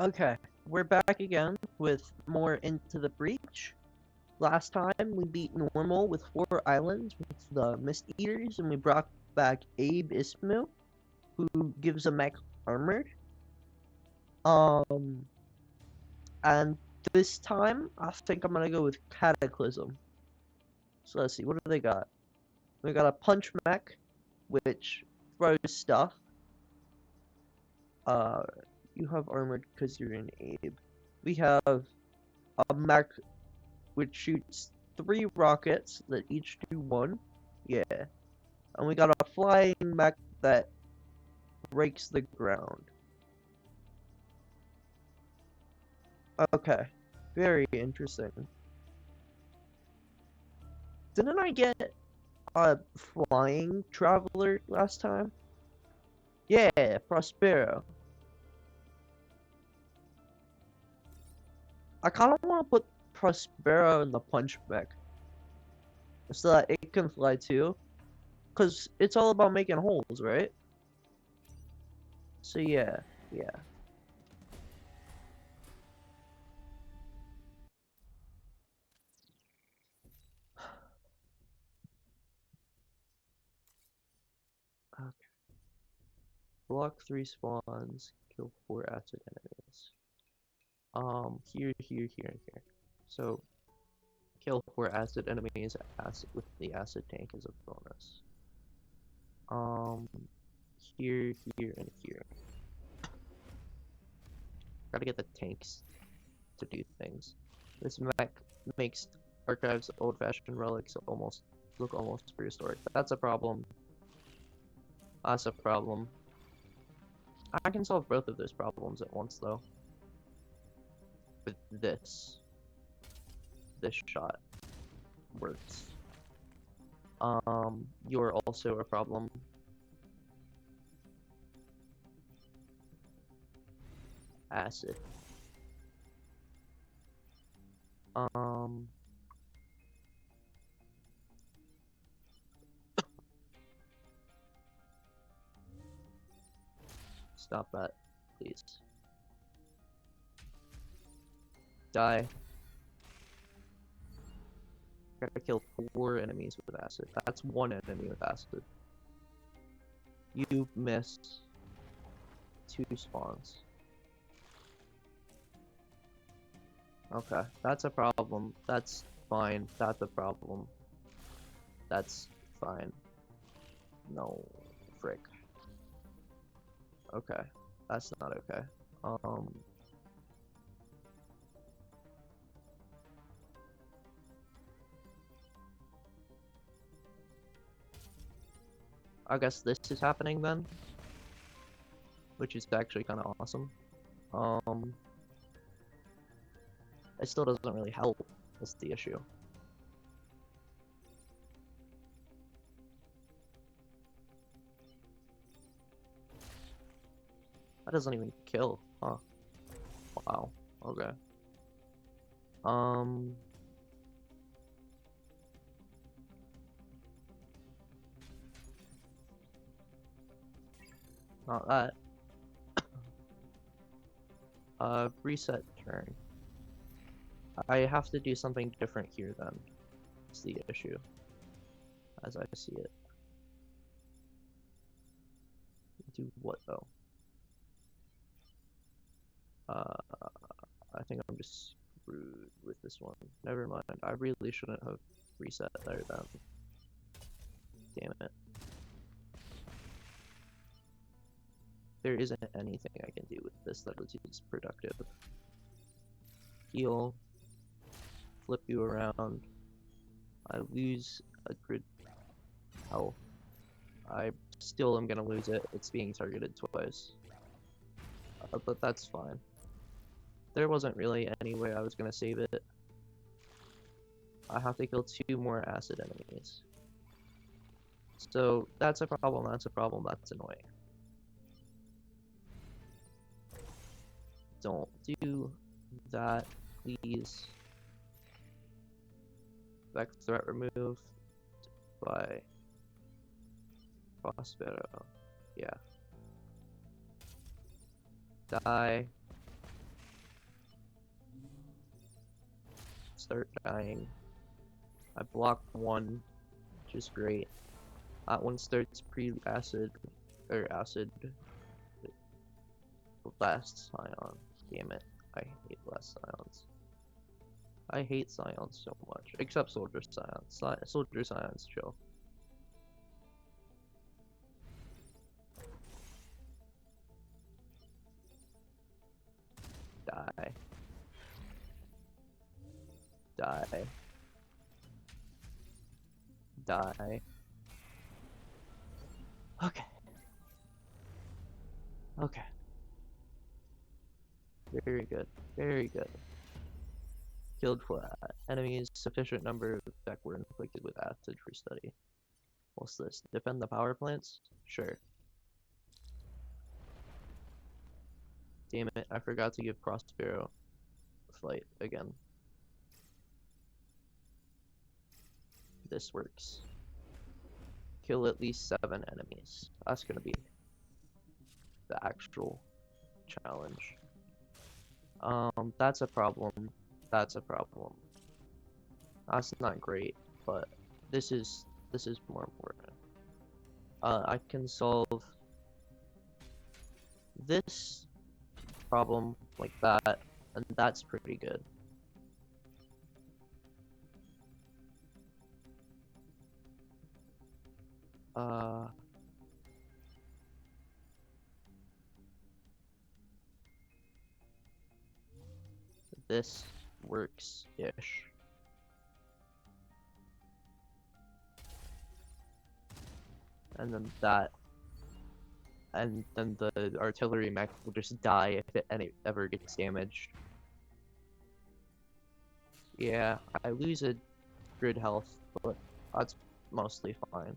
Okay, we're back again with more Into the Breach. Last time we beat normal with 4 islands with the Mist Eaters, and we brought back Abe Ismu, who gives a mech armored. Um, and this time I think I'm gonna go with Cataclysm. So let's see, what do they got? We got a punch mech, which throws stuff. Uh, you have armored because you're an Abe. We have a mech which shoots 3 rockets that each do 1. Yeah. And we got a flying mech that breaks the ground. Okay. Very interesting. Didn't I get a flying traveler last time? Yeah, Prospero. I kind of want to put Prospero in the punch mech so that it can fly too. Because it's all about making holes, right? So yeah. Okay. Block 3 spawns, kill 4 acid enemies. Here, and here. So, kill 4 acid enemies with the acid tank as a bonus. Here, and here. Gotta get the tanks to do things. This mech makes Archive's old-fashioned relics look almost prehistoric. That's a problem. That's a problem. I can solve both of those problems at once, though. With this. This shot works. You're also a problem. Acid. Stop that, please. Die. Gotta kill 4 enemies with acid. That's 1 enemy with acid. You missed 2 spawns. Okay, that's a problem. That's fine. That's a problem. That's fine. No, frick. Okay, that's not okay. I guess this is happening then, which is actually kind of awesome. It still doesn't really help. That's the issue. That doesn't even kill, huh? Wow. Okay. Not that. Reset turn. I have to do something different here then. That's the issue. As I see it. Do what though? I think I'm just screwed with this one. Never mind. I really shouldn't have reset there then. Damn it. There isn't anything I can do with this that is productive. Heal. Flip you around. I lose a grid health. I still am gonna lose it. It's being targeted twice. But that's fine. There wasn't really any way I was gonna save it. I have to kill 2 more acid enemies. So that's a problem, that's annoying. Don't do that, please. Back threat removed by Prospero. Yeah. Die. start dying. I blocked one, which is great. That one starts pre-acid, or acid. Last Scion. Damn it. I hate last Scions. I hate Scions so much. Except Soldier Scions. Soldier Scions chill. Die. Die. Die. Okay. Okay. Very good. Very good. Killed 4 enemies. Sufficient number that were inflicted with acid for study. What's this? Defend the power plants? Sure. Damn it, I forgot to give Prospero a fight again. This works. Kill at least 7 enemies. That's gonna be the actual challenge. That's a problem. That's a problem. That's not great, but this is more important. I can solve this problem like that, and that's pretty good. This works-ish. And then that, and then the artillery mech will just die if it ever gets damaged. Yeah, I lose a grid health, but that's mostly fine.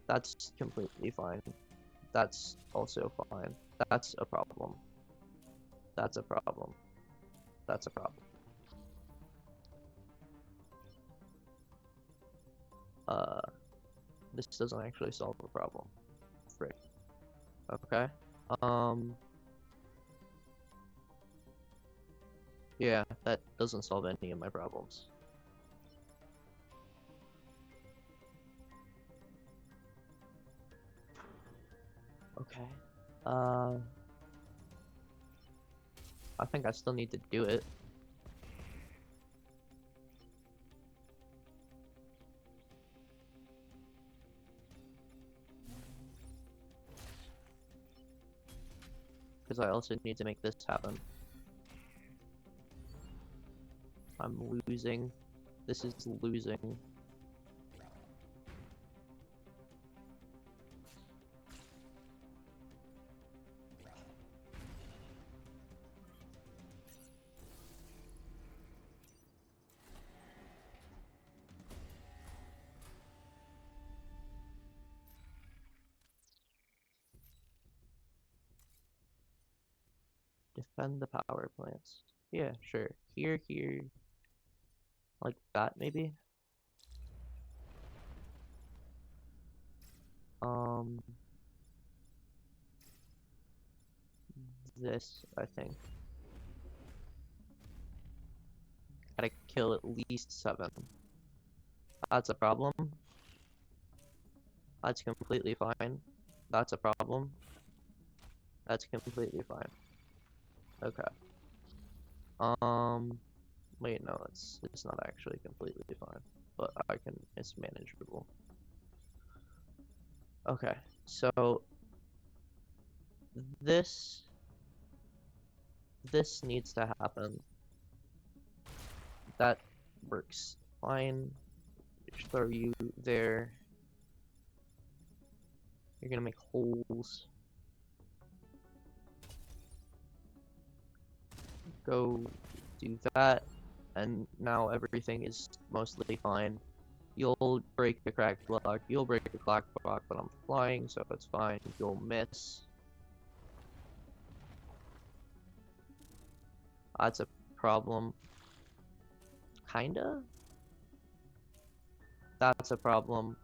That's completely fine. That's also fine. That's a problem. That's a problem. That's a problem. This doesn't actually solve the problem. Frick. Okay. Yeah, that doesn't solve any of my problems. Okay. I think I still need to do it. Because I also need to make this happen. I'm losing. This is losing. Defend the power plants. Yeah, sure. Here, here. Like that, maybe? This, I think. Gotta kill at least 7. That's a problem. That's completely fine. That's a problem. That's completely fine. Okay. Wait, no, it's not actually completely fine, but it's manageable. Okay, so this needs to happen. That works fine. Just throw you there. You're gonna make holes. Go do that, and now everything is mostly fine. You'll break a cracked block, you'll break a cracked block, but I'm flying, so it's fine. You'll miss. That's a problem. Kinda? That's a problem.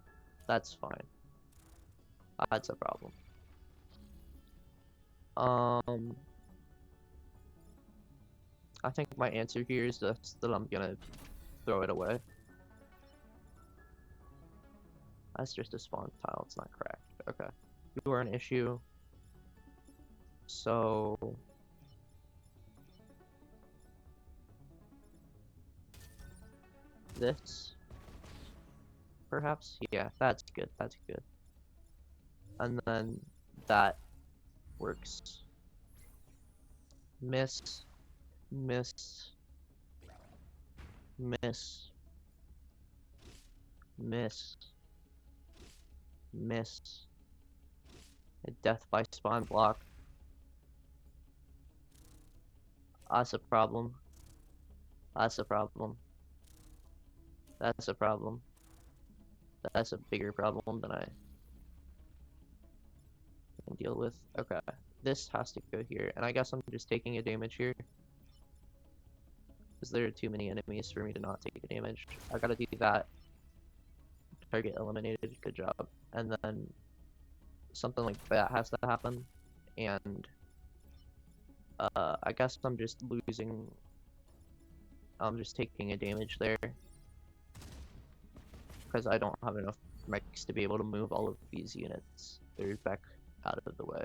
That's fine. That's a problem. I think my answer here is just that I'm gonna throw it away. That's just a spawn tile, it's not cracked. Okay. You are an issue. So... this? Perhaps? Yeah, that's good, that's good. And then that works. Miss. Miss. Miss. Miss. Miss. A death by spawn block. That's a problem. That's a problem. That's a problem. That's a bigger problem than I can deal with. Okay. This has to go here, and I guess I'm just taking a damage here. Because there are too many enemies for me to not take a damage. I gotta do that. Target eliminated, good job. And then something like that has to happen. And I guess I'm just losing. I'm just taking a damage there. Because I don't have enough mechs to be able to move all of these units. They're back out of the way.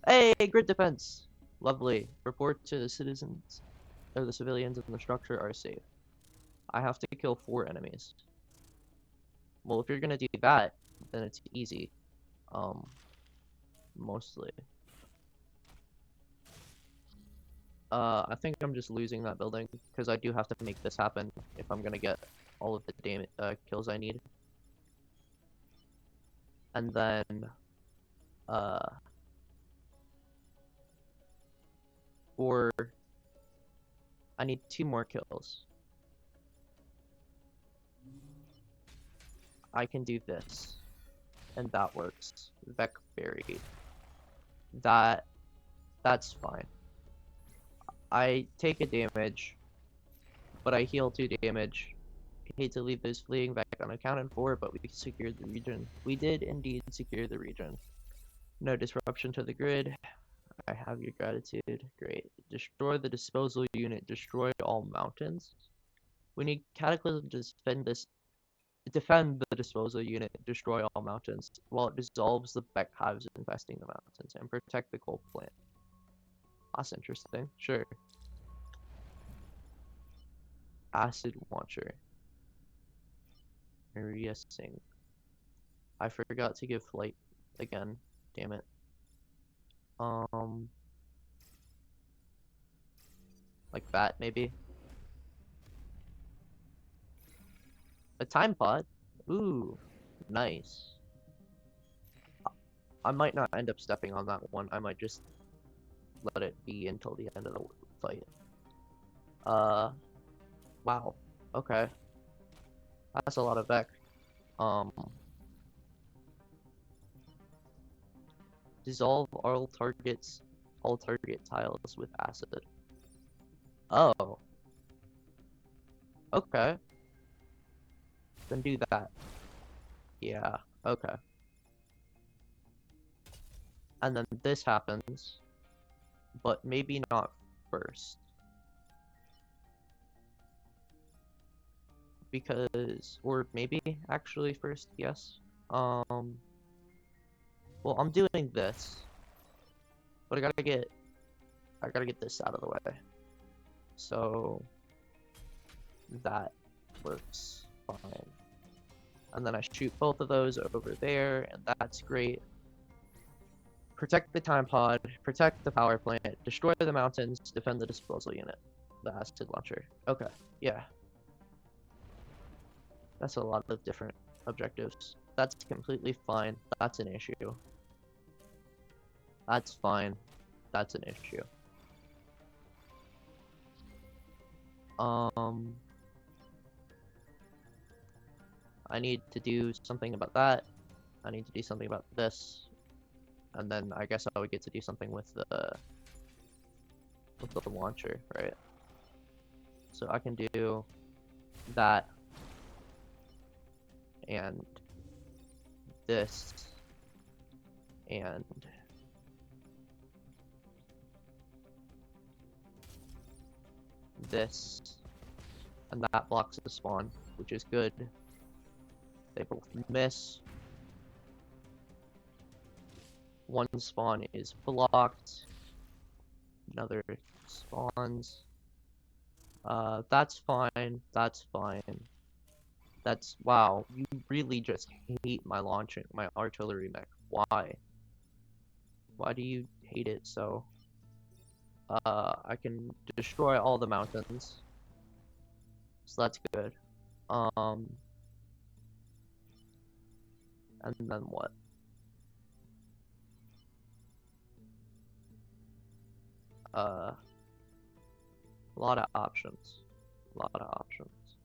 Hey, grid defense! Lovely. Report to the citizens, or the civilians in the structure are safe. I have to kill 4 enemies. Well, if you're gonna do that, then it's easy. Mostly. I think I'm just losing that building, because I do have to make this happen if I'm gonna get all of the damage kills I need. And then, or I need 2 more kills. I can do this, and that works. Vec buried. That's fine. I take a damage, but I heal 2 damage. I hate to leave those fleeing back unaccounted for, but we secured the region. We did indeed secure the region. No disruption to the grid. I have your gratitude. Great. Destroy the disposal unit. Destroy all mountains. We need Cataclysm to defend the disposal unit. Destroy all mountains while it dissolves the Beck hives infesting the mountains and protect the coal plant. That's interesting. Sure. Acid launcher. Maria Singh. I forgot to give flight again. Damn it. Like that, maybe? A time pod? Ooh, nice. I might not end up stepping on that one. I might just let it be until the end of the fight. Wow. Okay. That's a lot of Vec. Dissolve all target tiles with acid. Oh. Okay. Then do that. Yeah, okay. And then this happens, but maybe not first. Because, or maybe actually first, yes. Well, I'm doing this, but I gotta get this out of the way. So that works fine. And then I shoot both of those over there, and that's great. Protect the time pod, protect the power plant, destroy the mountains, defend the disposal unit, the acid launcher. Okay, yeah. That's a lot of different objectives. That's completely fine. That's an issue. That's fine. That's an issue. I need to do something about that. I need to do something about this. And then I guess I would get to do something with the launcher, right? So I can do that and this and this, and that blocks the spawn, which is good. They both miss. One spawn is blocked. Another spawns. That's fine. That's fine. That's wow. You really just hate my launching, my artillery mech. Why? Why do you hate it so? I can destroy all the mountains, so that's good. And then what? A lot of options. A lot of options.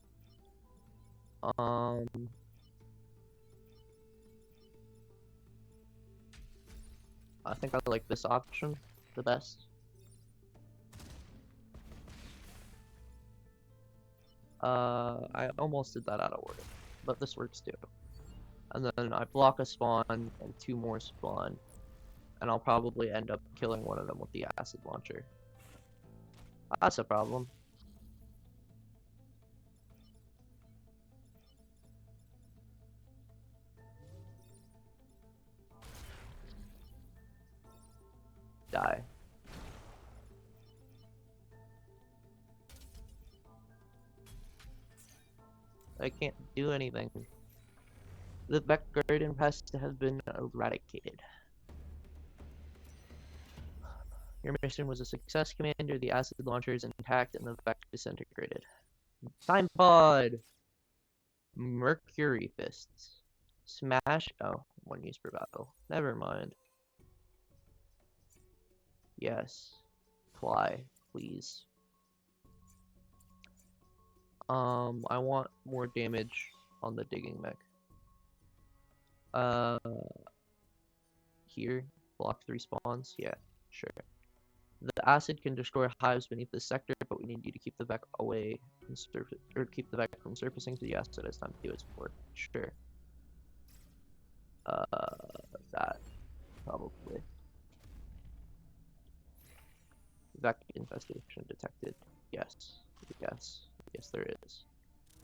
I think I like this option the best. I almost did that out of order, but this works too. And then I block a spawn and 2 more spawn, and I'll probably end up killing one of them with the acid launcher. That's a problem. Die. I can't do anything. The Beck Garden has to have been eradicated. Your mission was a success, Commander. The acid launcher is intact and the Beck disintegrated. Time pod! Mercury fists. Smash. Oh, 1 use per battle. Never mind. Yes. Fly, please. I want more damage on the digging mech. Here, block 3 spawns. Yeah, sure. The acid can destroy hives beneath the sector, but we need you to keep the Vec away from surface, or keep the Vec from surfacing to the acid as time to do its work. Sure. That probably. Vec infestation detected. Yes. Yes. Yes, there is.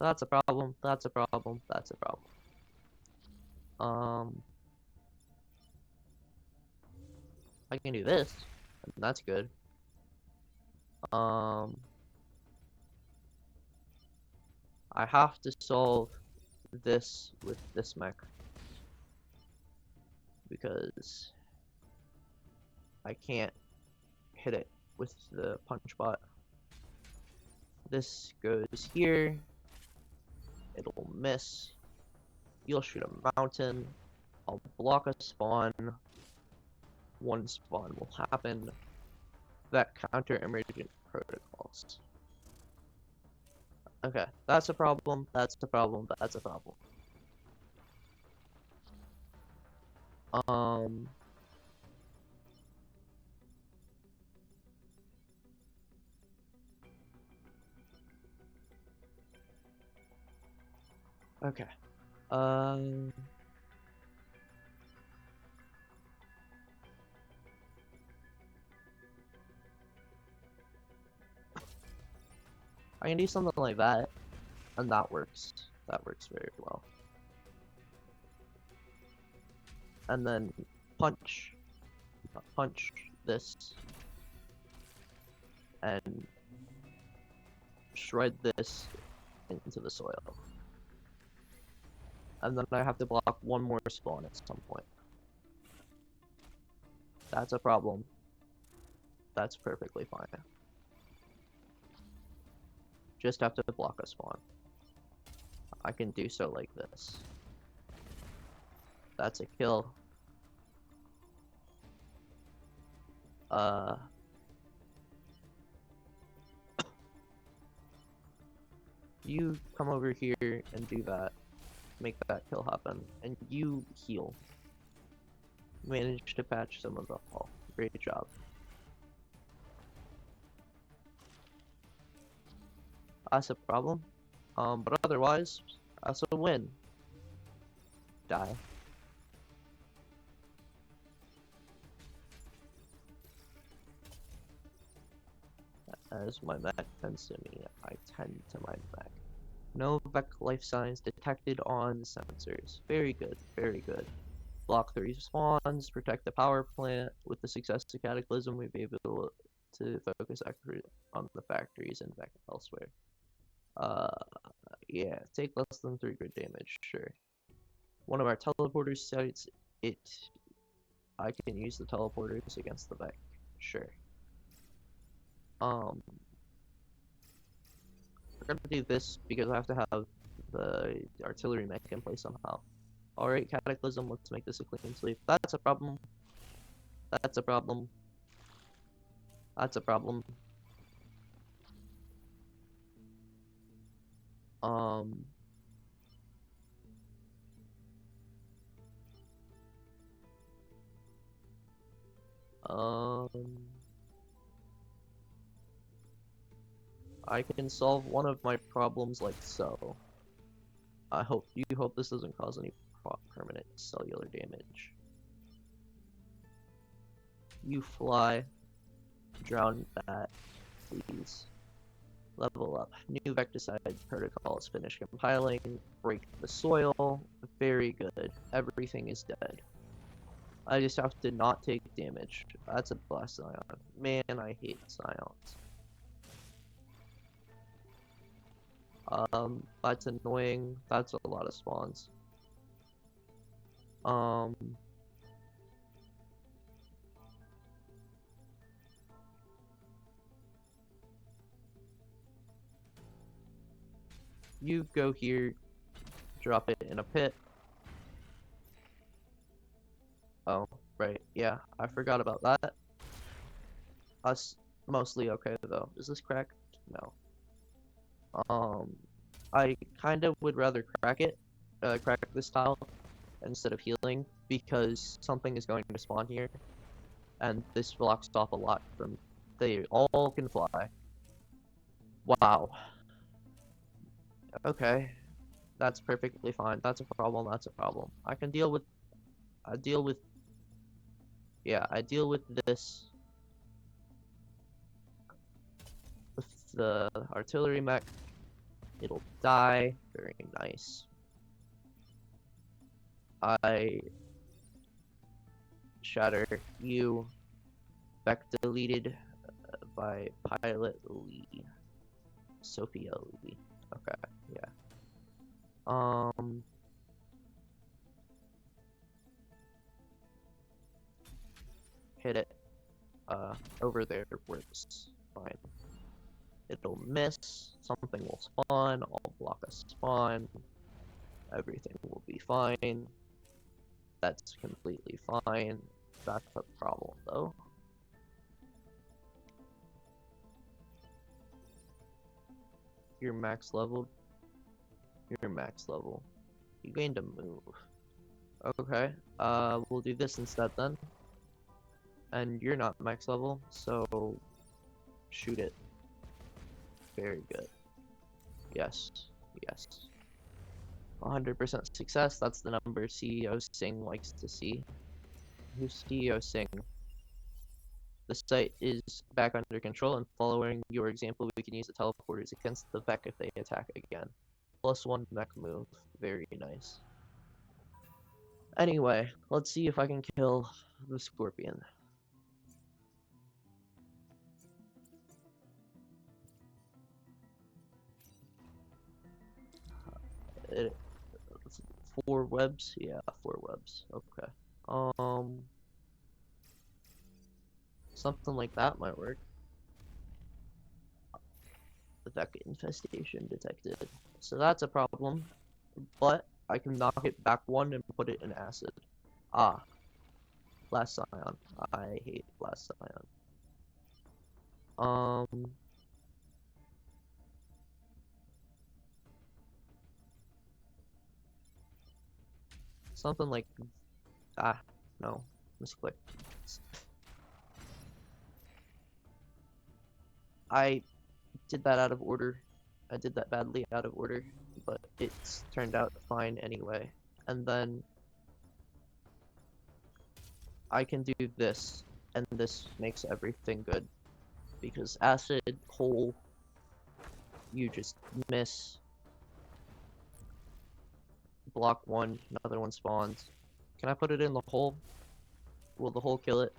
That's a problem. That's a problem. That's a problem. I can do this, and that's good. I have to solve this with this mech because I can't hit it with the punch bot. This goes here. It'll miss. You'll shoot a mountain. I'll block a spawn. 1 spawn will happen. That counter emergent protocols. Okay, that's a problem. That's a problem. That's a problem. Okay. I can do something like that, and that works. That works very well. And then punch this, and shred this into the soil. And then I have to block 1 more spawn at some point. That's a problem. That's perfectly fine. Just have to block a spawn. I can do so like this. That's a kill. You come over here and do that. Make that kill happen. And you heal. Manage to patch some of the hull. Great job. That's a problem. But otherwise, that's a win. Die. as my mech tends to me. I tend to my mech. No Vec life signs detected on sensors. Very good, very good. Block 3 spawns, protect the power plant. With the success of Cataclysm, we've been able to focus accurate on the factories and Vec elsewhere. Yeah, take less than 3 grid damage, sure. One of our teleporters sites it. I can use the teleporters against the Vec, sure. We're gonna do this because I have to have the artillery mech in place somehow. Alright, Cataclysm, let's make this a clean sweep. That's a problem. That's a problem. That's a problem. Um... I can solve one of my problems like so. You hope this doesn't cause any permanent cellular damage. You fly. Drown that, please. Level up. New Vecticide protocol is finished compiling. Break the soil. Very good. Everything is dead. I just have to not take damage. That's a blast Scion. Man, I hate Scions. That's annoying. That's a lot of spawns. You go here, drop it in a pit. Oh, right, yeah, I forgot about that. Us mostly okay though. Is this cracked? No. I kind of would rather crack this tile instead of healing because something is going to spawn here, and this blocks off a lot from. They all can fly. Wow. Okay, that's perfectly fine. That's a problem. That's a problem. I deal with this with the artillery mech. It'll die. Very nice. I shatter you. Vec deleted by Pilot Lee. Sophia Lee. Okay, yeah. Hit it. Over there works fine. It'll miss. Something will spawn. I'll block a spawn. Everything will be fine. That's completely fine. That's a problem though. You're max leveled. You're max level. You gained a move. Okay. We'll do this instead then. And you're not max level, so shoot it. Very good. Yes. Yes. 100% success. That's the number CEO Singh likes to see. Who's CEO Singh? The site is back under control, and following your example, we can use the teleporters against the Vec if they attack again. +1 mech move. Very nice. Anyway, let's see if I can kill the Scorpion. Four webs? Yeah, 4 webs. Okay. Something like that might work. The Vec infestation detected. So that's a problem. But I can knock it back 1 and put it in acid. Ah. Blast Scion. I hate Blast Scion. Something like... Ah, no. Misclick. I did that out of order. I did that badly out of order, but it's turned out fine anyway. And then I can do this, and this makes everything good. because acid, hole, you just miss. Block one, another one spawns. Can I put it in the hole? Will the hole kill it?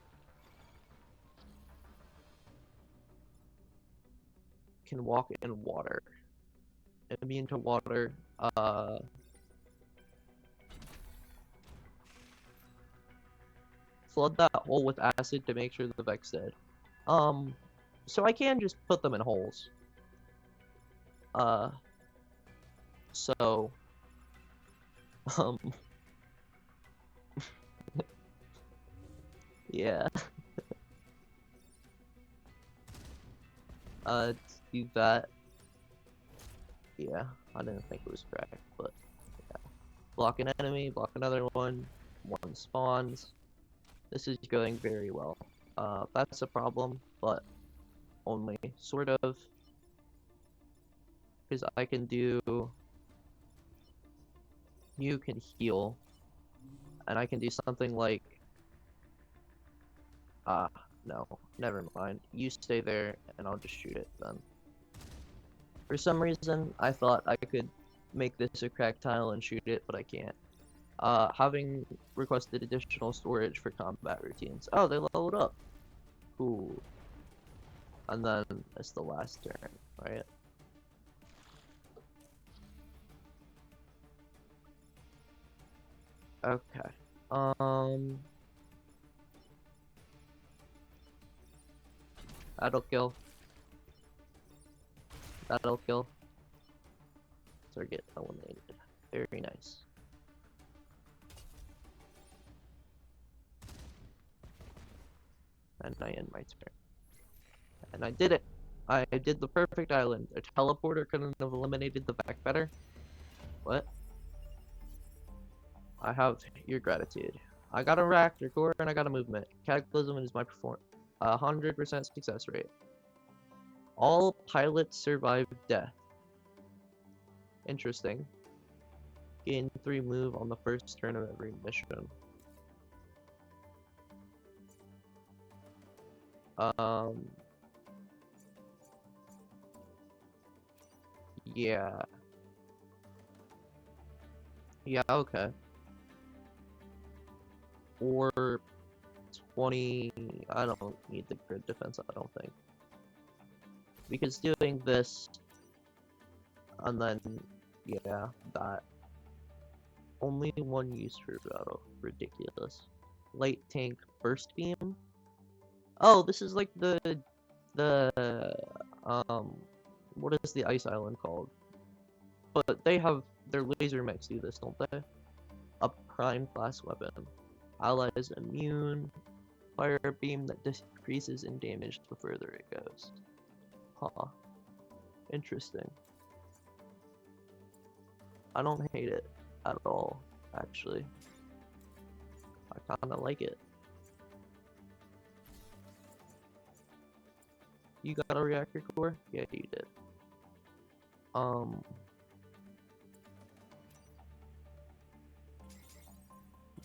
Can walk in water. Immune to water. Flood that hole with acid to make sure the Vex dead. So I can just put them in holes. So, um, yeah. Do that. Yeah, I didn't think it was cracked, but yeah. Block an enemy, block another one spawns. This is going very well. That's a problem, but only sort of. Because I can do... You can heal. And I can do something like... no. Never mind. You stay there, and I'll just shoot it then. For some reason, I thought I could make this a cracked tile and shoot it, but I can't. Having requested additional storage for combat routines. Oh, they leveled up. Cool. And then it's the last turn, right? Okay. That'll kill. That'll kill. Target eliminated. Very nice. And I end my turn. And I did it! I did the perfect island. A teleporter couldn't have eliminated the back better. What? I have your gratitude. I got a reactor core and I got a movement. Cataclysm is my 100% success rate. All pilots survive death. Interesting. Gain 3 move on the first turn of every mission. Yeah. Yeah, okay. Or 20... I don't need the grid defense, I don't think. Because doing this... And then... Yeah, that. Only one use for battle. Ridiculous. Light tank burst beam? Oh, this is like the... What is the ice island called? But they have... Their laser mechs do this, don't they? A prime class weapon. Allies immune. Fire beam that decreases in damage the further it goes. Huh. Interesting. I don't hate it at all, actually. I kinda like it. You got a reactor core? Yeah, you did.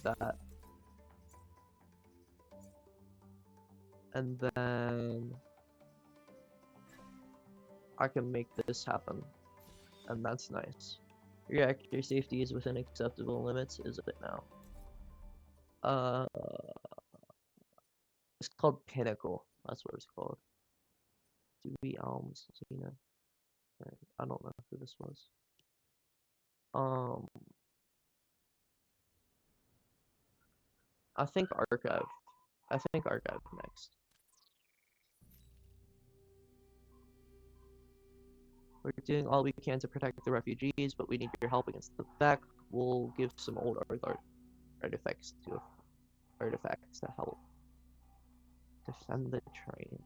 That. And then I can make this happen. And that's nice. Reactor safety is within acceptable limits, is it now? It's called Pinnacle. That's what it's called. Dewey Elms, Xena. I don't know who this was. I think Archive. I think Archive next. We're doing all we can to protect the refugees, but we need your help against the back. We'll give some old artifacts to help. Defend the train.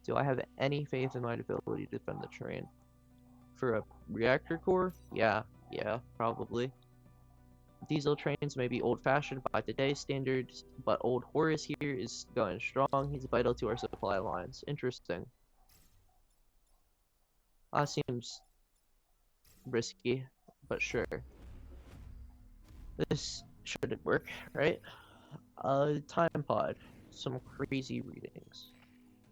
Do I have any faith in my ability to defend the train? For a reactor core? Yeah, probably. Diesel trains may be old-fashioned by today's standards, but old Horace here is going strong. He's vital to our supply lines. Interesting. Seems risky, but sure. This shouldn't work, right? Time pod. Some crazy readings.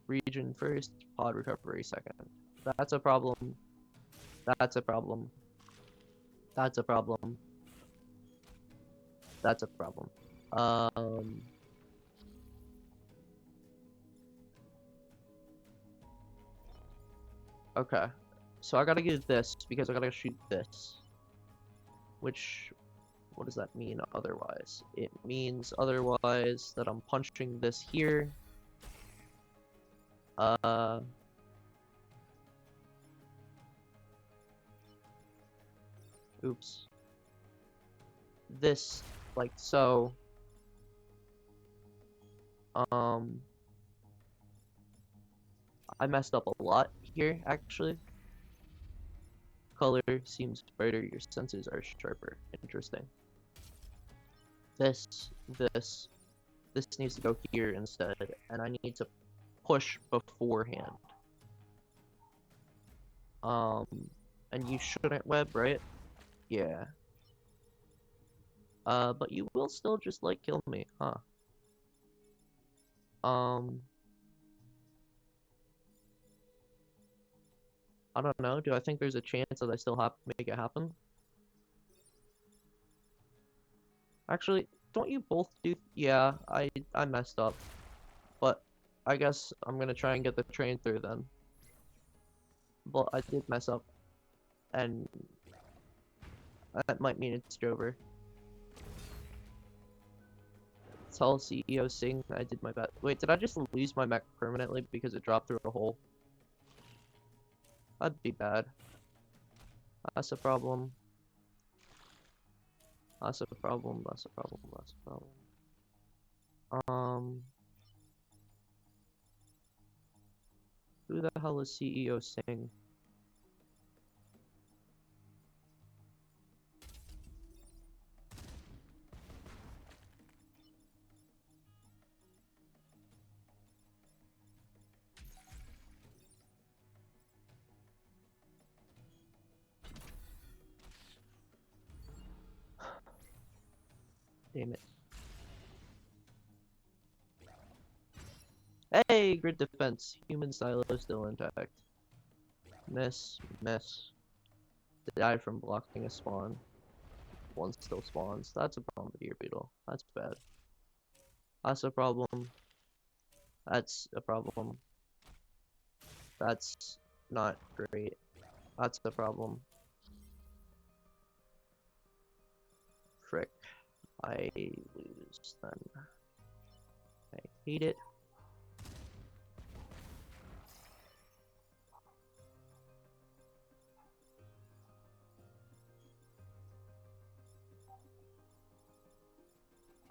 Region first, pod recovery second. That's a problem. That's a problem. That's a problem. That's a problem. Okay. So I gotta get this because I gotta shoot this. Which, what does that mean otherwise? It means otherwise that I'm punching this here. Oops. This, like so. I messed up a lot here, actually. Color seems brighter, your senses are sharper. Interesting. This needs to go here instead, and I need to push beforehand. And you shouldn't web, right? Yeah. But you will still just, like, kill me, huh? I don't know. Do I think there's a chance that I still have to make it happen? Actually, don't you both do? Yeah, I messed up. But I guess I'm gonna try and get the train through then. But I did mess up. And that might mean it's over. Tell CEO Sing I did my best. Wait, did I just lose my mech permanently because it dropped through a hole? That'd be bad. That's a problem. That's a problem. That's a problem. That's a problem. Who the hell is CEO Sing? Damn it. Hey, grid defense. Human silo still intact. Miss. Die from blocking a spawn. One still spawns. That's a bombardier beetle. That's bad. That's a problem. That's a problem. That's not great. That's the problem. Frick. I lose then. I hate it.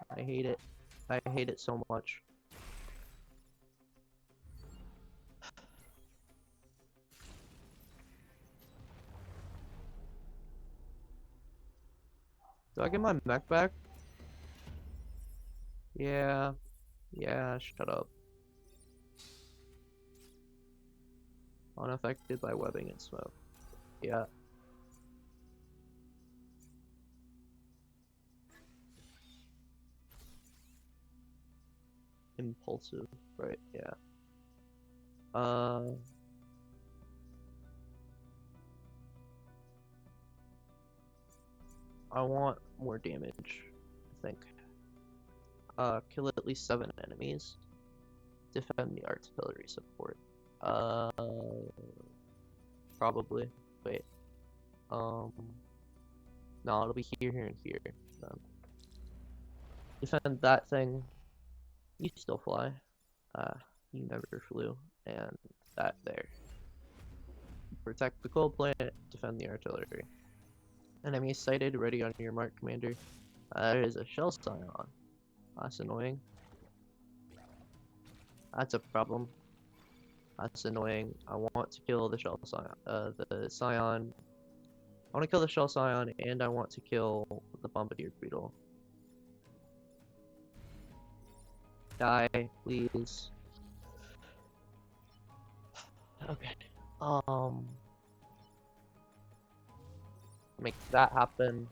I hate it. I hate it so much. Do I get my mech back? Yeah. Yeah, shut up. Unaffected by webbing and smoke. Yeah. Impulsive, right, yeah. I want more damage, I think. Kill at least 7 enemies. Defend the artillery support. Probably. Wait. No, it'll be here, here, and here. Then. Defend that thing. You still fly. You never flew. And that there. Protect the coal plant. Defend the artillery. Enemy sighted. Ready on your mark, commander. There is a shell scion. That's annoying. That's a problem. That's annoying. I want to kill the shell scion. The scion. I want to kill the shell scion, and I want to kill the bombardier beetle. Die, please. Okay. Make that happen.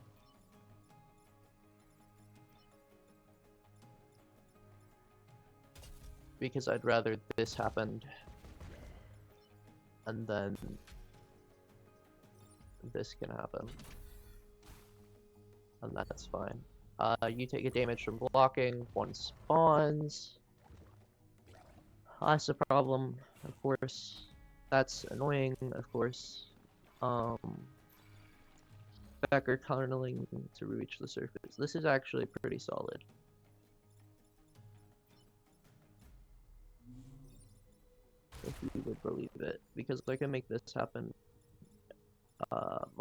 because I'd rather this happened and then this can happen, and that's fine. You take a damage from blocking, one spawns. That's a problem, of course. That's annoying, of course. Becker tunneling to reach the surface. This is actually pretty solid. If you would believe it, because I can make this happen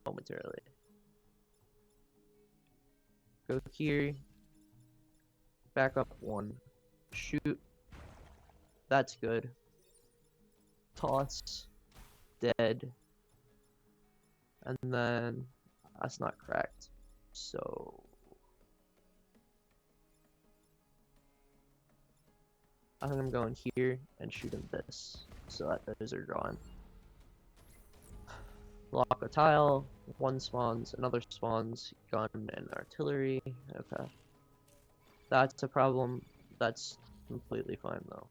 momentarily. Go here, back up one, shoot, that's good. Toss, dead, and then that's not cracked, so I think I'm going here and shooting this so that those are gone. Block a tile, one spawns, another spawns, gun and artillery. Okay. That's a problem. That's completely fine though.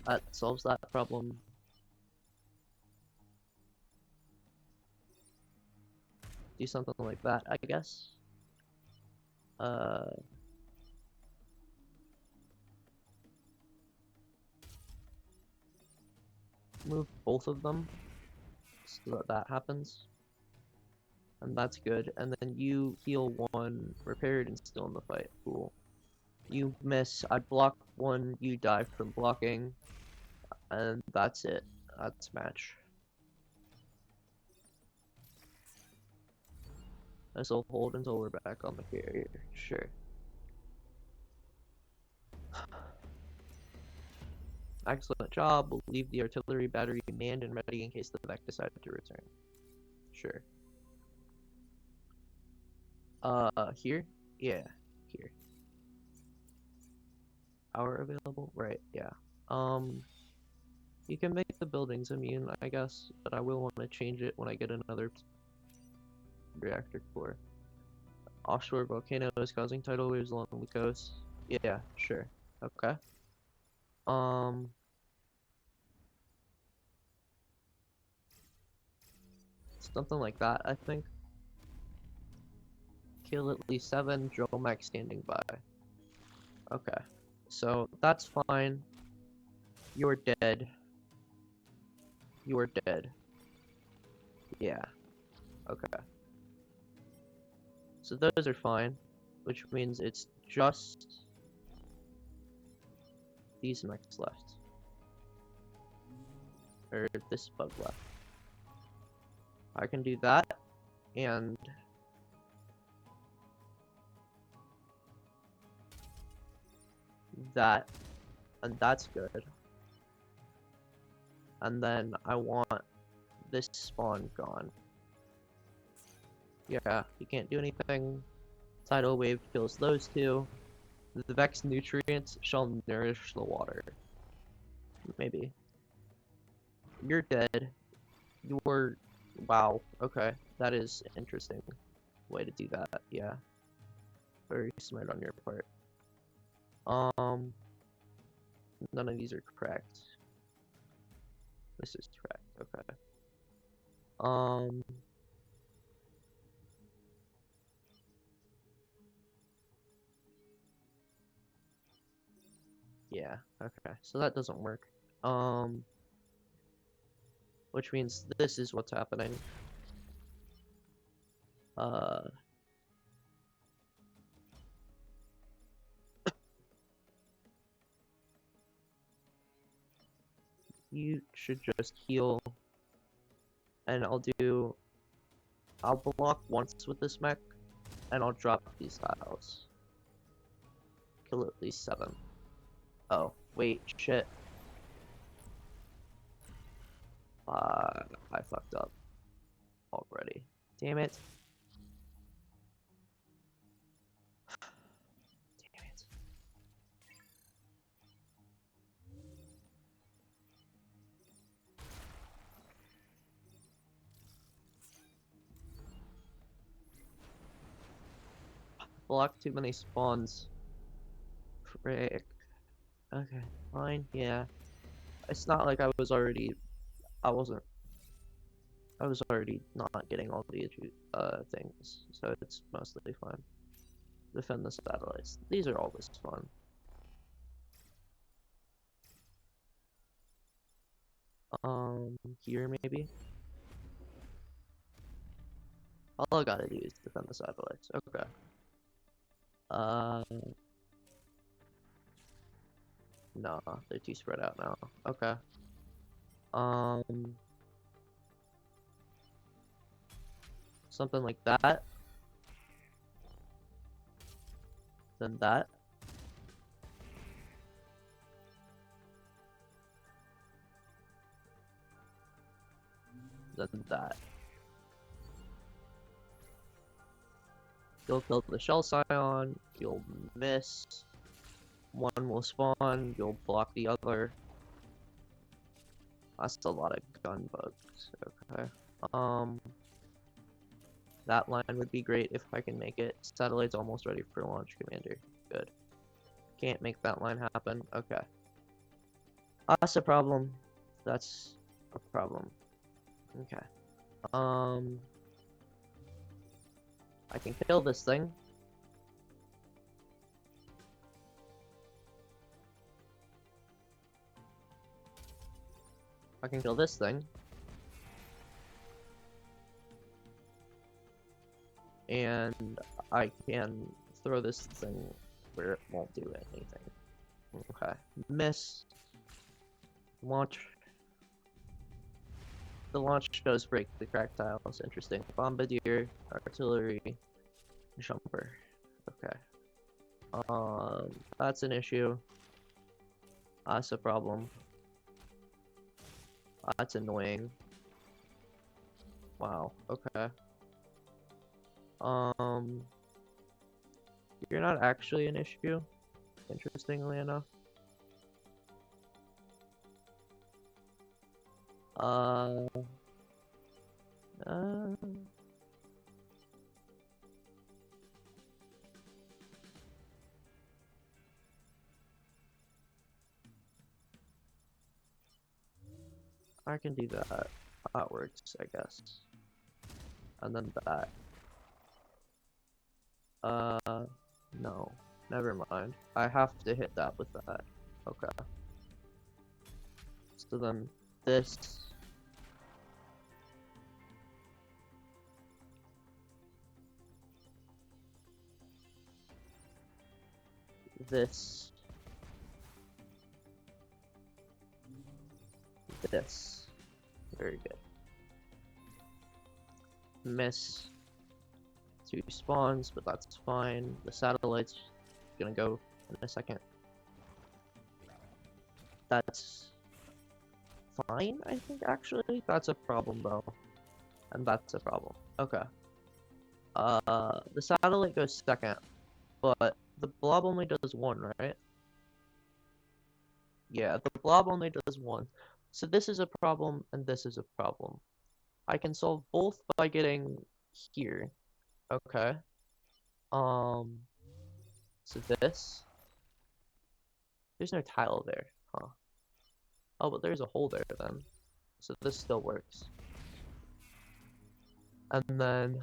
That solves that problem. Do something like that, I guess. Move both of them so that that happens. And that's good. And then you heal one, repaired, and still in the fight. Cool. You miss, I block one, you die from blocking, and that's it. That's match. This will hold until we're back on the carrier. Sure. Excellent job. We'll leave the artillery battery manned and ready in case the mech decide to return. Sure. Here? Yeah, here. Power available? Right, yeah. You can make the buildings immune, I guess, but I will want to change it when I get another reactor core. Offshore volcano is causing tidal waves along the coast. Yeah, sure. Okay. Something like that, I think. Kill at least 7, drill mech standing by. Okay. So, that's fine. You're dead. You're dead. Yeah. Okay. So those are fine, which means it's just these mechs left. Or this bug left. I can do that, and that, and that's good. And then I want this spawn gone. Yeah, you can't do anything. Tidal wave kills those two. The Vex nutrients shall nourish the water. Maybe. You're dead. You're... Wow, okay. That is interesting way to do that, yeah. Very smart on your part. None of these are cracked. This is cracked, okay. Yeah, okay. So that doesn't work. Which means this is what's happening. You should just heal, and I'll block once with this mech, and I'll drop these tiles. Kill at least 7. Oh, wait, shit. I fucked up already. Damn it. Damn it. block too many spawns. Frick. Okay, fine, yeah. It's not like I was already not getting all the things, so it's mostly fine. Defend the satellites. These are always fun. Here maybe? All I gotta do is defend the satellites. Okay. No, they're too spread out now. Okay. Something like that. Then that. Then that. You'll kill the shell scion, you'll miss. One will spawn, you'll block the other. That's a lot of gun bugs. Okay. That line would be great if I can make it. Satellite's almost ready for launch, Commander. Good. Can't make that line happen. Okay. That's a problem. That's a problem. Okay. I can kill this thing. I can kill this thing. And I can throw this thing where it won't do anything. Okay. Miss. Launch. The launch does break the cracked tiles. Interesting. Bombardier, artillery, jumper. Okay. That's an issue. That's a problem. That's annoying. Wow. Okay. You're not actually an issue, interestingly enough. I can do that. That works, I guess. And then that. No. Never mind. I have to hit that with that. Okay. So then this. This. This. Very good. Miss 2 spawns, but that's fine. The satellite's gonna go in a second. That's fine, I think, actually. That's a problem, though. And that's a problem. Okay. The satellite goes second, but the blob only does 1, right? Yeah, the blob only does 1. So this is a problem, and this is a problem. I can solve both by getting here. Okay. So this. There's no tile there, huh? Oh, but there's a hole there then. So this still works. And then,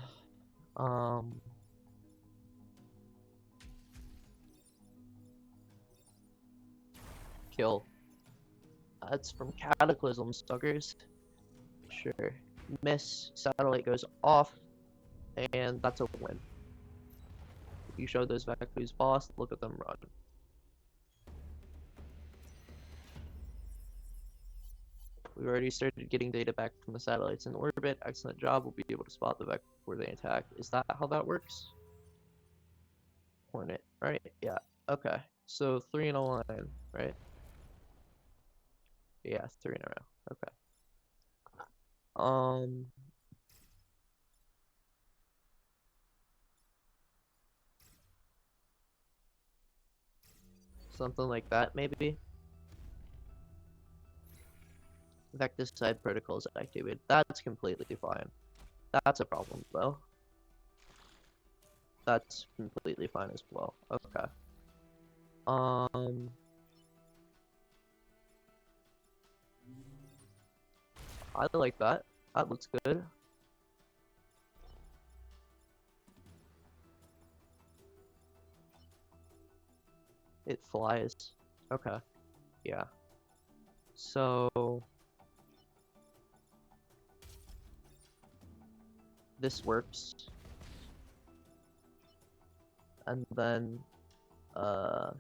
kill. That's from Cataclysm, suckers. Sure. Miss. Satellite goes off. And that's a win. If you show those Veku's boss, look at them run. We've already started getting data back from the satellites in orbit. Excellent job. We'll be able to spot the Veku before they attack. Is that how that works? Hornet, right? Yeah. Okay. So 3 in a line, right? Yeah, 3 in a row. Okay. Something like that, maybe. Vector side protocols activated. That's completely fine. That's a problem, though. That's completely fine as well. Okay. I like that. That looks good. It flies. Okay. Yeah. So this works. And then I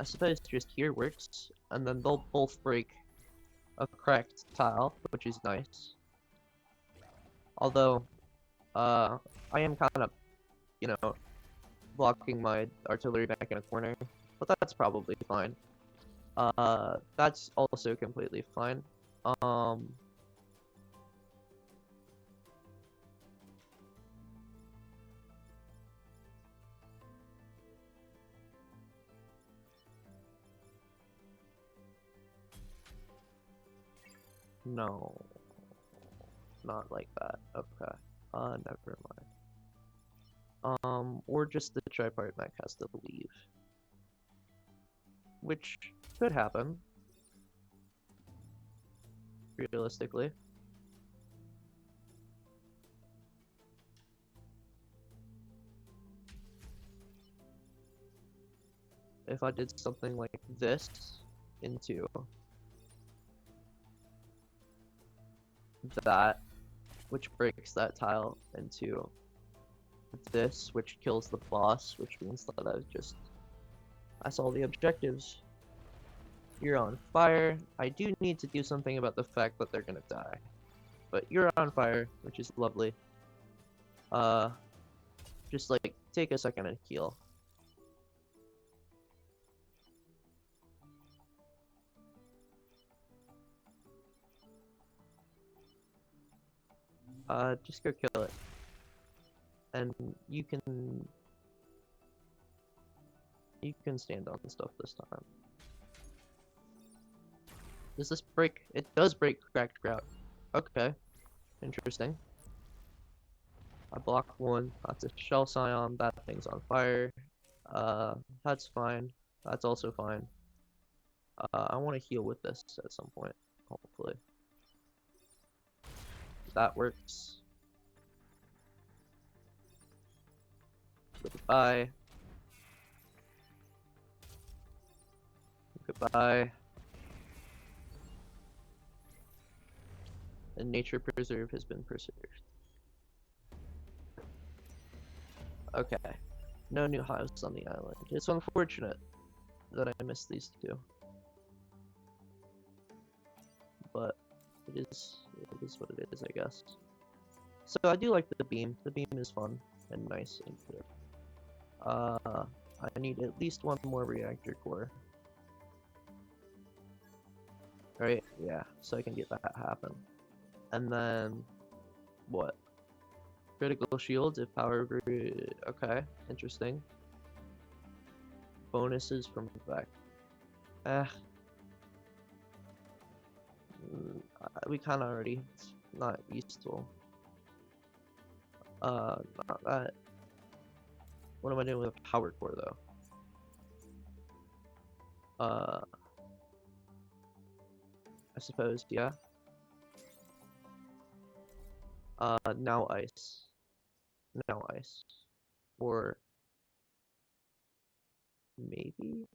suppose just here works, and then they'll both break a cracked tile, which is nice. Although, I am kind of, you know, blocking my artillery back in a corner, but that's probably fine. That's also completely fine. No, not like that. Okay. Never mind. Or just the tripart mech has to leave, which could happen, realistically. If I did something like this into that, which breaks that tile, into this, which kills the boss, which means that I saw the objectives. You're on fire. I do need to do something about the fact that they're gonna die. But you're on fire, which is lovely. Just like, take a second and heal. Just go kill it. And you can stand on stuff this time. Does this break? It does break cracked grout. Okay. Interesting. I block one. That's a shell scion. That thing's on fire. That's fine. That's also fine. I want to heal with this at some point, hopefully. That works. Goodbye. Goodbye. The nature preserve has been preserved. Okay. No new hives on the island. It's unfortunate that I missed these two. But it is what it is, I guess. So I do like the beam. The beam is fun and nice and good. I need at least one more reactor core. Right? Yeah, so I can get that happen. And then what? Critical shields if power grew. Okay, interesting. Bonuses from back. We kind of already. It's not useful. Not that. What am I doing with a power core though? I suppose, yeah. Now ice. Now ice. Or maybe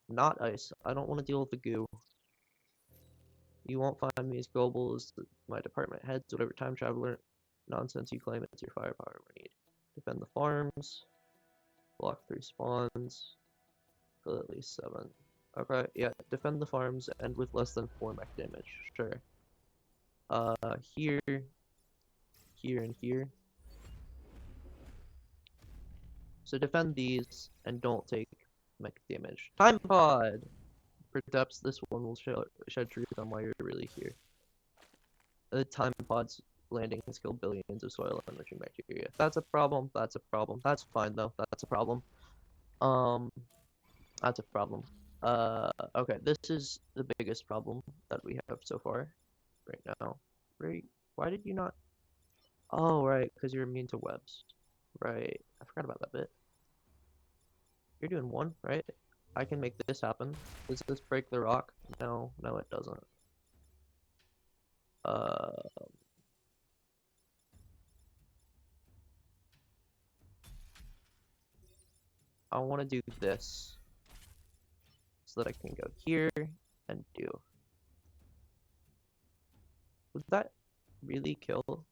not ice. I don't want to deal with the goo. You won't find me as gullible as my department heads, whatever time traveler nonsense you claim. It's your firepower we need. Defend the farms. Block 3 spawns. Kill at least 7. Okay, yeah, defend the farms and with less than 4 mech damage. Sure. Here, here, and here. So defend these and don't take mech damage. Time pod! Perhaps this one will shed truth on why you're really here. The time pod's landings kill billions of soil enriching bacteria. That's a problem. That's a problem. That's fine though. That's a problem. That's a problem. Okay, this is the biggest problem that we have so far. right now. Right? Why did you not? Oh, right, because you're immune to webs. Right. I forgot about that bit. You're doing one, right? I can make this happen. Does this break the rock? No, no, it doesn't. Uh, I want to do this so that I can go here and do. Would that really kill?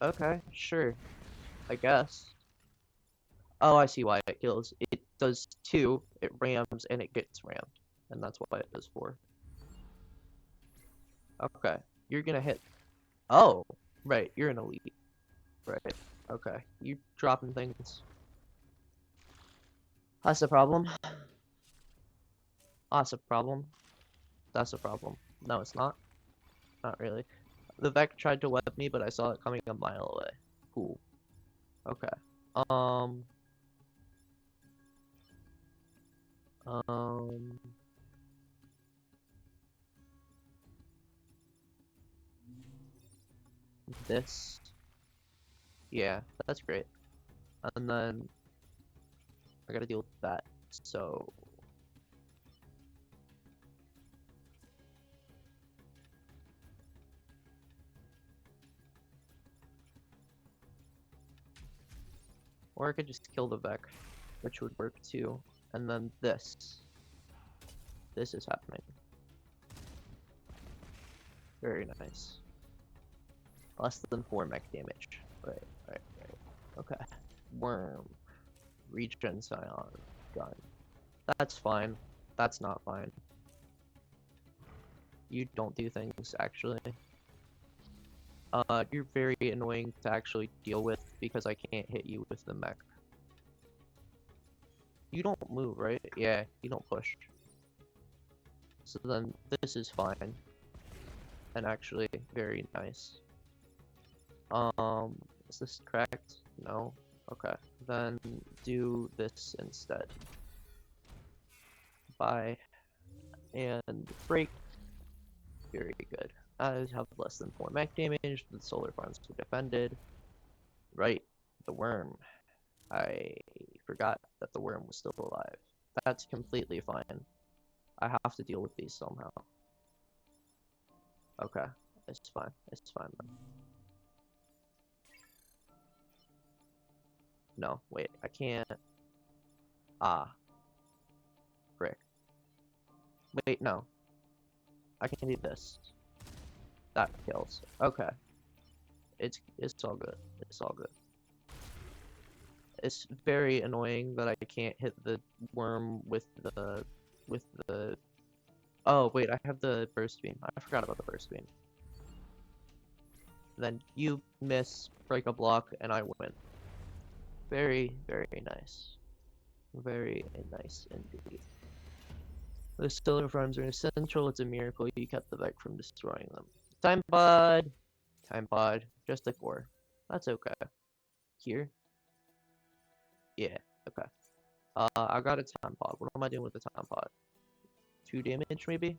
Okay, sure. I guess. Oh, I see why it kills. It does 2, it rams, and it gets rammed. And that's why it does 4. Okay, you're gonna hit. Oh, right, you're an elite. Right, okay. You dropping things. That's a problem. That's a problem. That's a problem. No, it's not. Not really. The Vec tried to web me, but I saw it coming a mile away. Cool. Okay. Um... Um... This. Yeah, that's great. And then I gotta deal with that. So or I could just kill the Vec, which would work too. And then this. This is happening. Very nice. Less than 4 mech damage. Right. Okay. Worm. Regen Scion. Gun. That's fine. That's not fine. You don't do things, actually. You're very annoying to actually deal with because I can't hit you with the mech. You don't move, right? Yeah, you don't push. So then this is fine. And actually very nice. Is this correct? No? Okay. Then do this instead. Bye. And break. Very good. I have less than 4 mech damage. The solar farms were defended. Right. The worm. I forgot that the worm was still alive. That's completely fine. I have to deal with these somehow. Okay. It's fine. It's fine. No, wait. I can't. Ah. Frick. Wait, no. I can do this. That kills. Okay. It's all good. It's all good. It's very annoying that I can't hit the worm with the Oh wait, I have the burst beam. I forgot about the burst beam. Then you miss, break a block, and I win. Very, very nice. Very nice indeed. The stellar farms are essential. It's a miracle you kept the Vec from destroying them. Time pod! Time pod. Just a 4. That's okay. Here? Yeah, okay. I got a time pod. What am I doing with the time pod? 2 damage, maybe?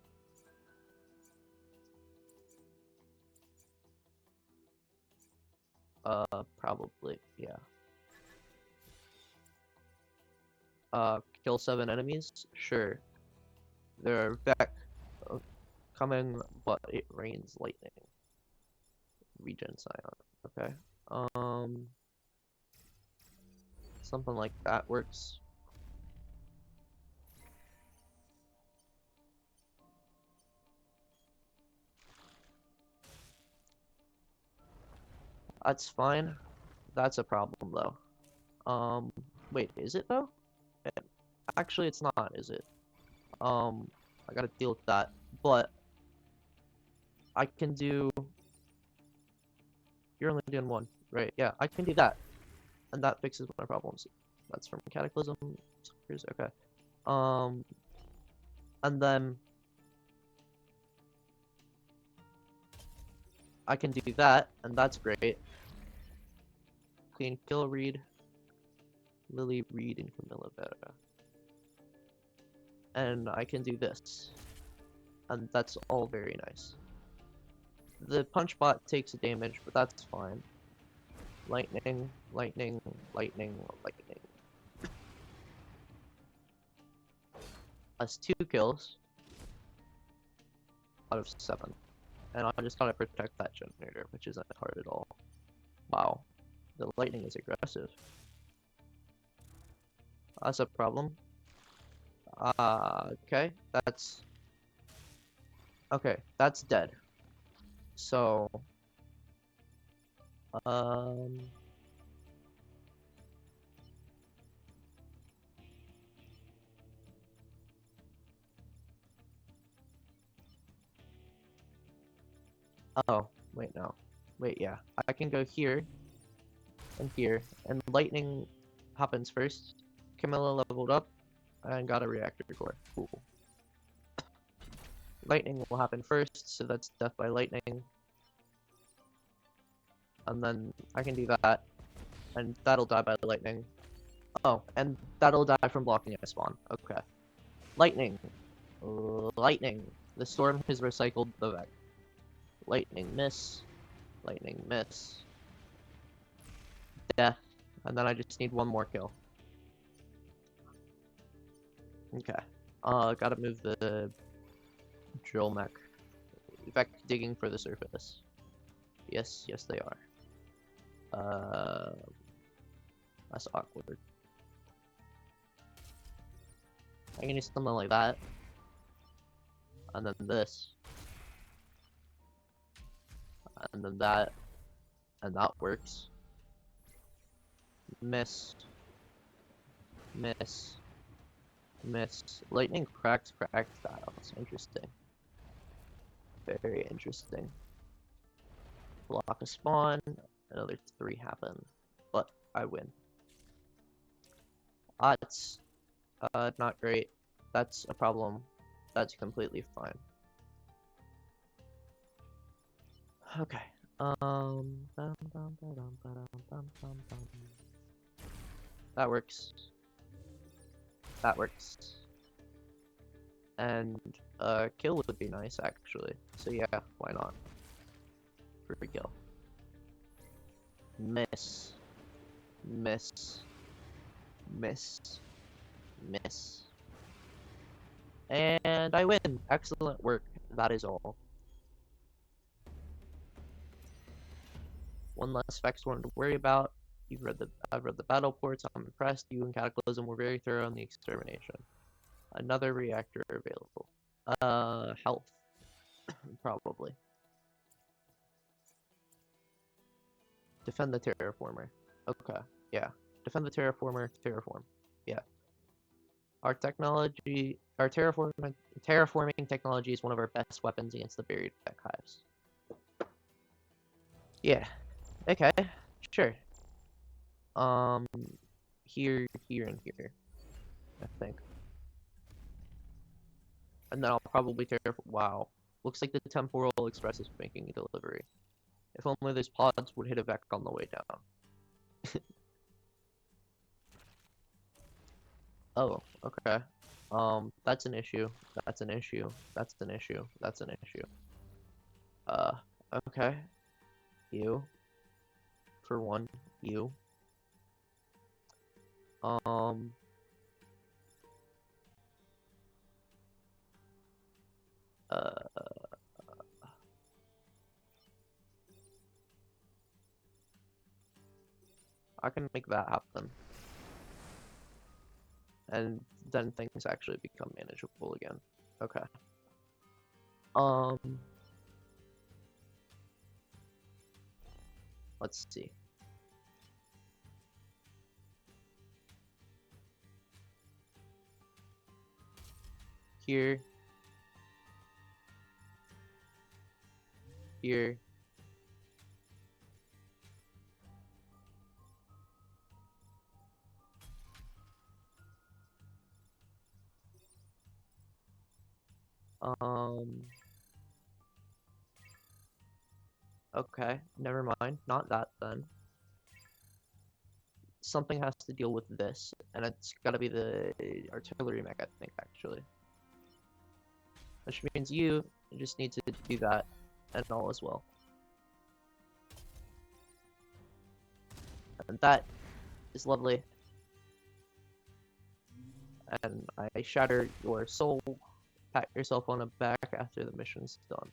Probably, yeah. Kill 7 enemies? Sure. They're back coming, but it rains lightning. Regen Scion. Okay. Something like that works. That's fine. That's a problem though. Wait, is it though? Actually, it's not, is it? I gotta deal with that. But I can do. You're only doing 1, right? Yeah, I can do that, and that fixes my problems. That's from Cataclysm. Okay. And then I can do that, and that's great. Clean kill Reed, Lily, Reed, and Camilla Vera. And I can do this. and that's all very nice. The punch bot takes damage, but that's fine. Lightning, lightning, lightning, lightning. That's 2 kills out of 7. And I just gotta protect that generator, which isn't hard at all. Wow. The lightning is aggressive. That's a problem. Okay, that's... Okay, that's dead. So... Oh, wait, no. Wait, yeah. I can go here, and here, and lightning happens first. Camilla leveled up, and got a reactor core. Cool. Lightning will happen first, so that's death by lightning. And then I can do that, and that'll die by lightning. Oh, and that'll die from blocking a spawn. Okay. Lightning. Lightning. The storm has recycled the Vec. Lightning miss. Lightning miss. Death. And then I just need one more kill. Okay. Gotta move the drill mech. Vec digging for the surface. Yes, yes they are. That's awkward. I can do something like that. And then this. And then that. And that works. Miss. Miss. Miss. Lightning cracked that. That's interesting. Very interesting. Block a spawn. Another 3 happen. But I win. That's not great. That's a problem. That's completely fine. Okay. That works. That works. And kill would be nice actually. So yeah, why not? Free kill. Miss. Miss. Miss. Miss. And I win. Excellent work. That is all. One less Vex storm to worry about. I've read the battle ports. I'm impressed. You and Cataclysm were very thorough in the extermination. Another reactor available. Health. Probably. Defend the terraformer. Okay, yeah. Defend the terraformer. Terraform. Yeah. Our technology, our terraforming technology is one of our best weapons against the buried Vec hives. Yeah. Okay. Sure. Here, here, and here. I think. And then I'll probably terraform. Wow. Looks like the Temporal Express is making a delivery. If only those pods would hit a Vec on the way down. Oh, okay. That's an issue. That's an issue. That's an issue. That's an issue. Okay. You. For one, you. I can make that happen. And then things actually become manageable again. Okay. Let's see. Here. Here. Okay, never mind. Not that then. Something has to deal with this, and it's gotta be the artillery mech, I think, actually. which means you just need to do that and all as well. And that is lovely. And I shatter your soul. Pat yourself on the back after the mission's done.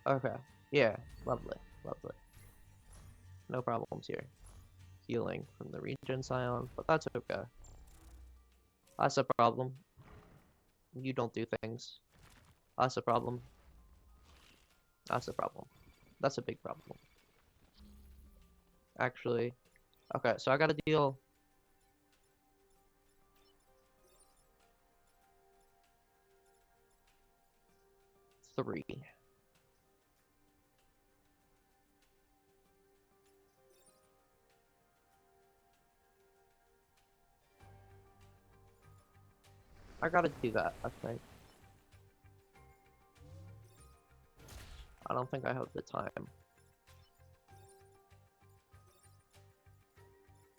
Okay, yeah, lovely, lovely. No problems here. Healing from the regen scion, but that's okay. That's a problem. You don't do things. That's a problem. That's a problem. That's a big problem. Actually, okay, so I gotta deal. Three. I gotta do that, I think. I don't think I have the time.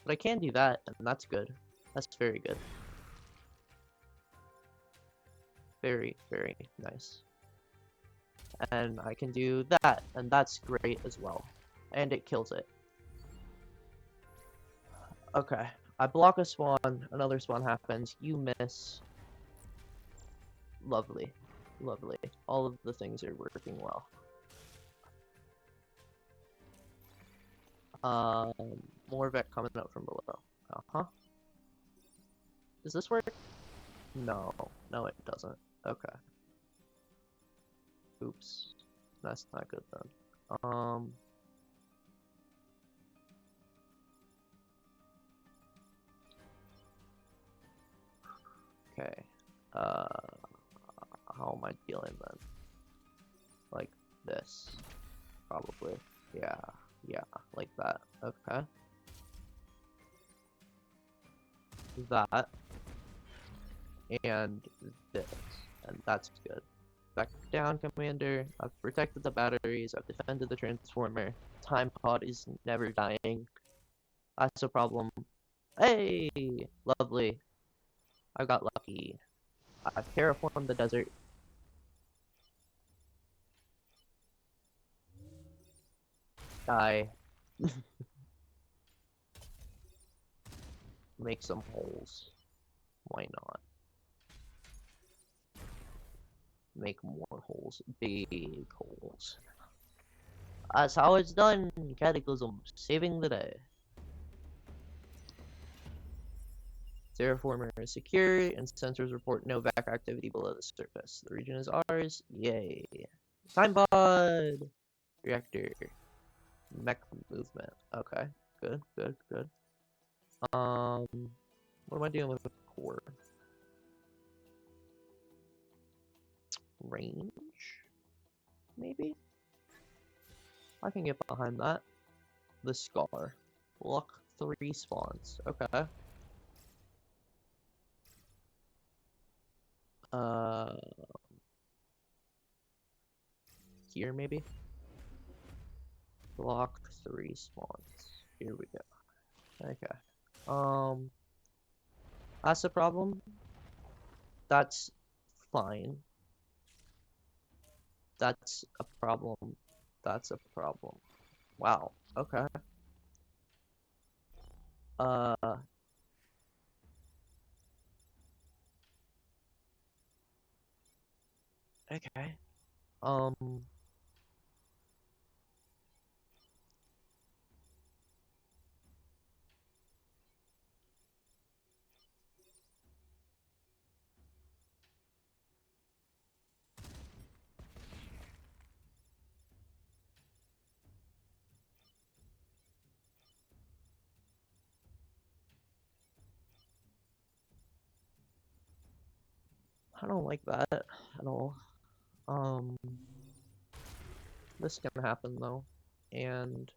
But I can do that, and that's good. That's very good. Very, very nice. And I can do that, and that's great as well. And it kills it. Okay. I block a spawn, another spawn happens, you miss. Lovely. Lovely. All of the things are working well. More vet coming up from below. Uh-huh. Does this work? No. No, it doesn't. Okay. Oops. That's not good then. Okay. How am I dealing then? Like this. Probably. Yeah. Yeah, like that. Okay. That. And this. And that's good. Back down, Commander. I've protected the batteries. I've defended the transformer. Time pod is never dying. That's a problem. Hey! Lovely. I got lucky. I've terraformed the desert. Die. Make some holes. Why not? Make more holes. Big holes. That's how it's done. Cataclysm. Saving the day. Terraformer is secure, and sensors report no vac activity below the surface. The region is ours. Yay. Time pod! Reactor. Mech movement. Okay. Good, good, good. What am I doing with the core? Range? Maybe? I can get behind that. The scar. Luck 3 spawns. Okay. Here maybe? Block 3 spawns. Here we go. Okay. That's a problem. That's fine. That's a problem. That's a problem. Wow. Okay. Okay. I don't like that at all. This can happen though, and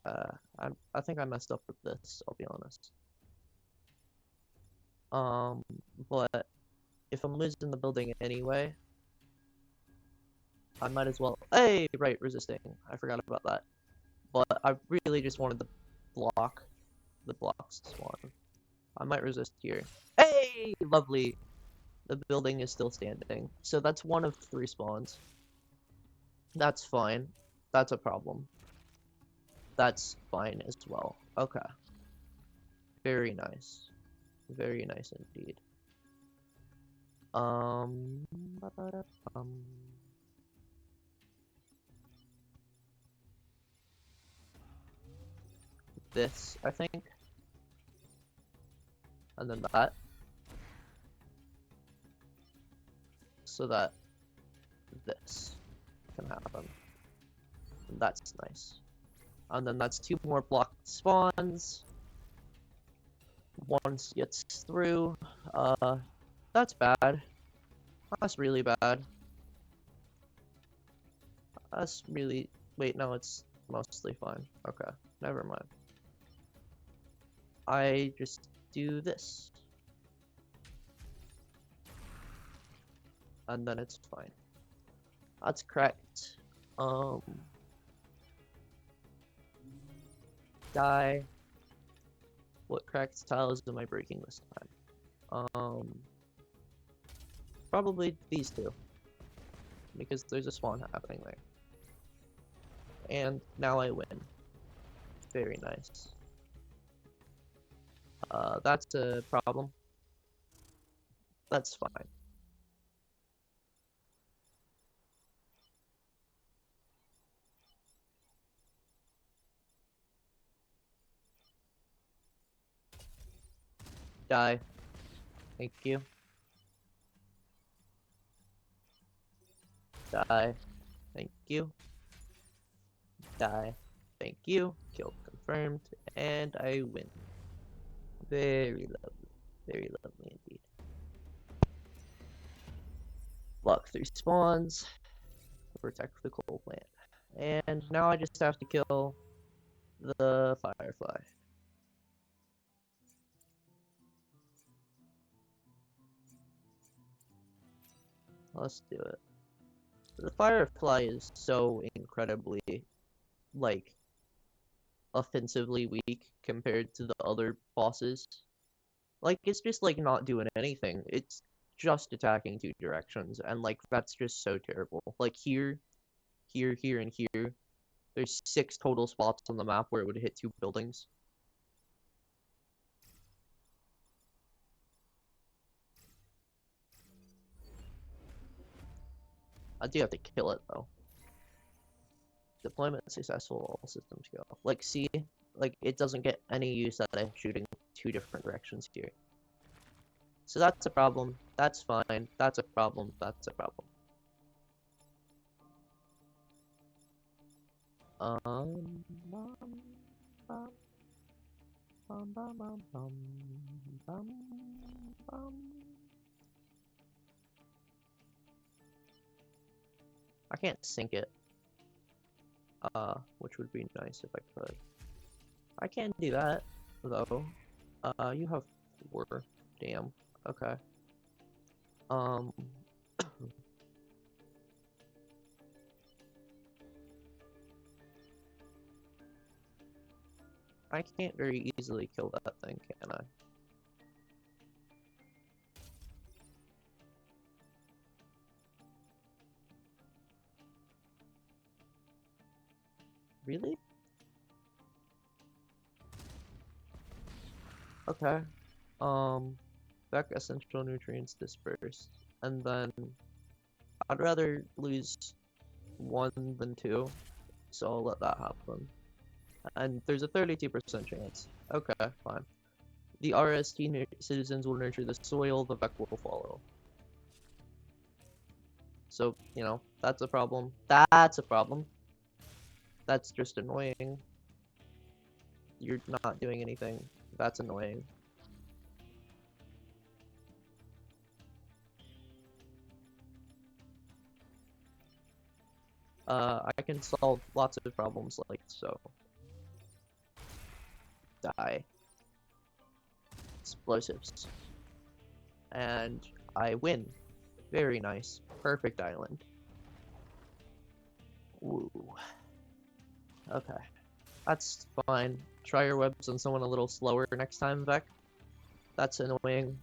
I think I messed up with this. I'll be honest. But if I'm losing the building anyway, I might as well. Hey, right, resisting. I forgot about that. But I really just wanted the blocks spawn. I might resist here. Hey, lovely. The building is still standing. So that's one of 3 spawns. That's fine. That's a problem. That's fine as well. Okay. Very nice. Very nice indeed. This, I think. And then that. So that this can happen. And that's nice. And then that's 2 more block spawns. Once gets through. That's bad. That's really bad. That's really... Wait, no, it's mostly fine. Okay, never mind. I just do this. And then it's fine. That's correct. Die. What cracked tiles am I breaking this time? Probably these 2. Because there's a spawn happening there. And now I win. Very nice. That's a problem. That's fine. Die. Thank you. Die. Thank you. Die. Thank you. Kill confirmed. And I win. Very lovely. Very lovely indeed. Block 3 spawns. Protect the coal plant. And now I just have to kill the firefly. Let's do it. The firefly is so incredibly, like, offensively weak compared to the other bosses. Like, it's just, like, not doing anything. It's just attacking 2 directions, and, like, that's just so terrible. Like, here, here, here, and here, there's 6 total spots on the map where it would hit 2 buildings. I do have to kill it, though. Deployment successful, all systems go. Like, see? Like, it doesn't get any use that I'm shooting 2 different directions here. So that's a problem. That's fine. That's a problem. That's a problem. I can't sink it. Which would be nice if I could. I can do that, though. You have 4. Damn. Okay. I can't very easily kill that thing, can I? Really? Okay. Back essential nutrients dispersed. And then I'd rather lose 1 than 2, so I'll let that happen. And there's a 32% chance. Okay, fine. The RST citizens will nurture the soil, the VEC will follow. So, you know, that's a problem. That's a problem. That's just annoying. You're not doing anything. That's annoying. I can solve lots of problems like so. Die. Explosives. And I win. Very nice. Perfect island. Ooh. Okay. That's fine. Try your webs on someone a little slower next time, Vec. That's annoying.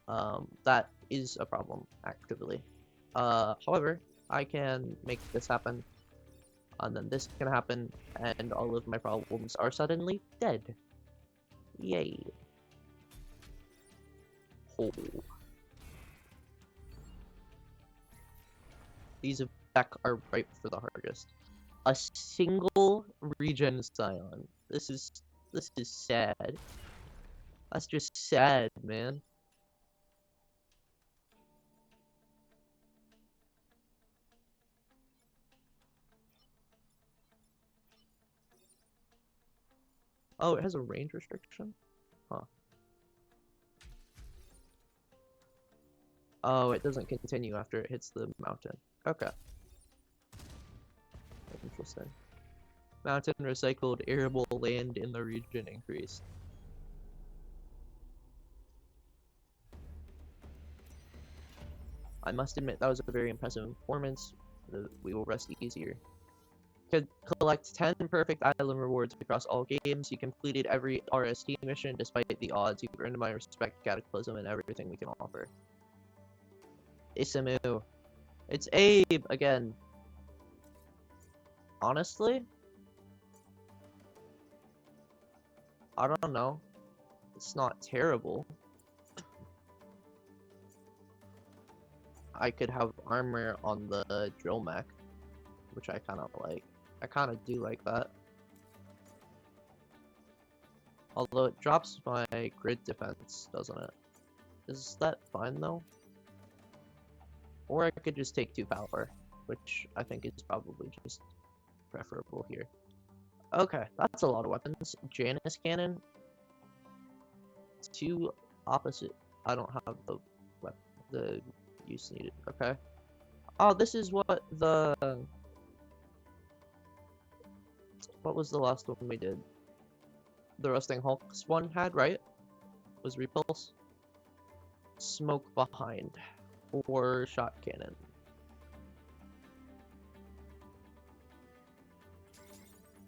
That is a problem, actively. However, I can make this happen, and then this can happen, and all of my problems are suddenly dead. Yay. Oh. These back are ripe for the harvest. A single regen scion. This is sad. That's just sad, man. Oh, it has a range restriction? Huh. Oh, it doesn't continue after it hits the mountain. Okay. Interesting. Mountain recycled arable land in the region increased. I must admit, that was a very impressive performance. We will rest easier. Could collect 10 perfect island rewards across all games. You completed every RST mission despite the odds. You've earned my respect, Cataclysm, and everything we can offer. Isamu. It's Abe again. Honestly, I don't know. It's not terrible. I could have armor on the drill mech, which I kind of like. I kind of do like that. Although it drops my grid defense, doesn't it? Is that fine though? Or I could just take 2 power, which I think is probably just preferable here. Okay, that's a lot of weapons. Janus cannon. 2 opposite. I don't have the use needed. Okay. Oh, this is what the... What was the last one we did? The Rusting Hulks one had, right? Was Repulse? Smoke behind. Or shot cannon.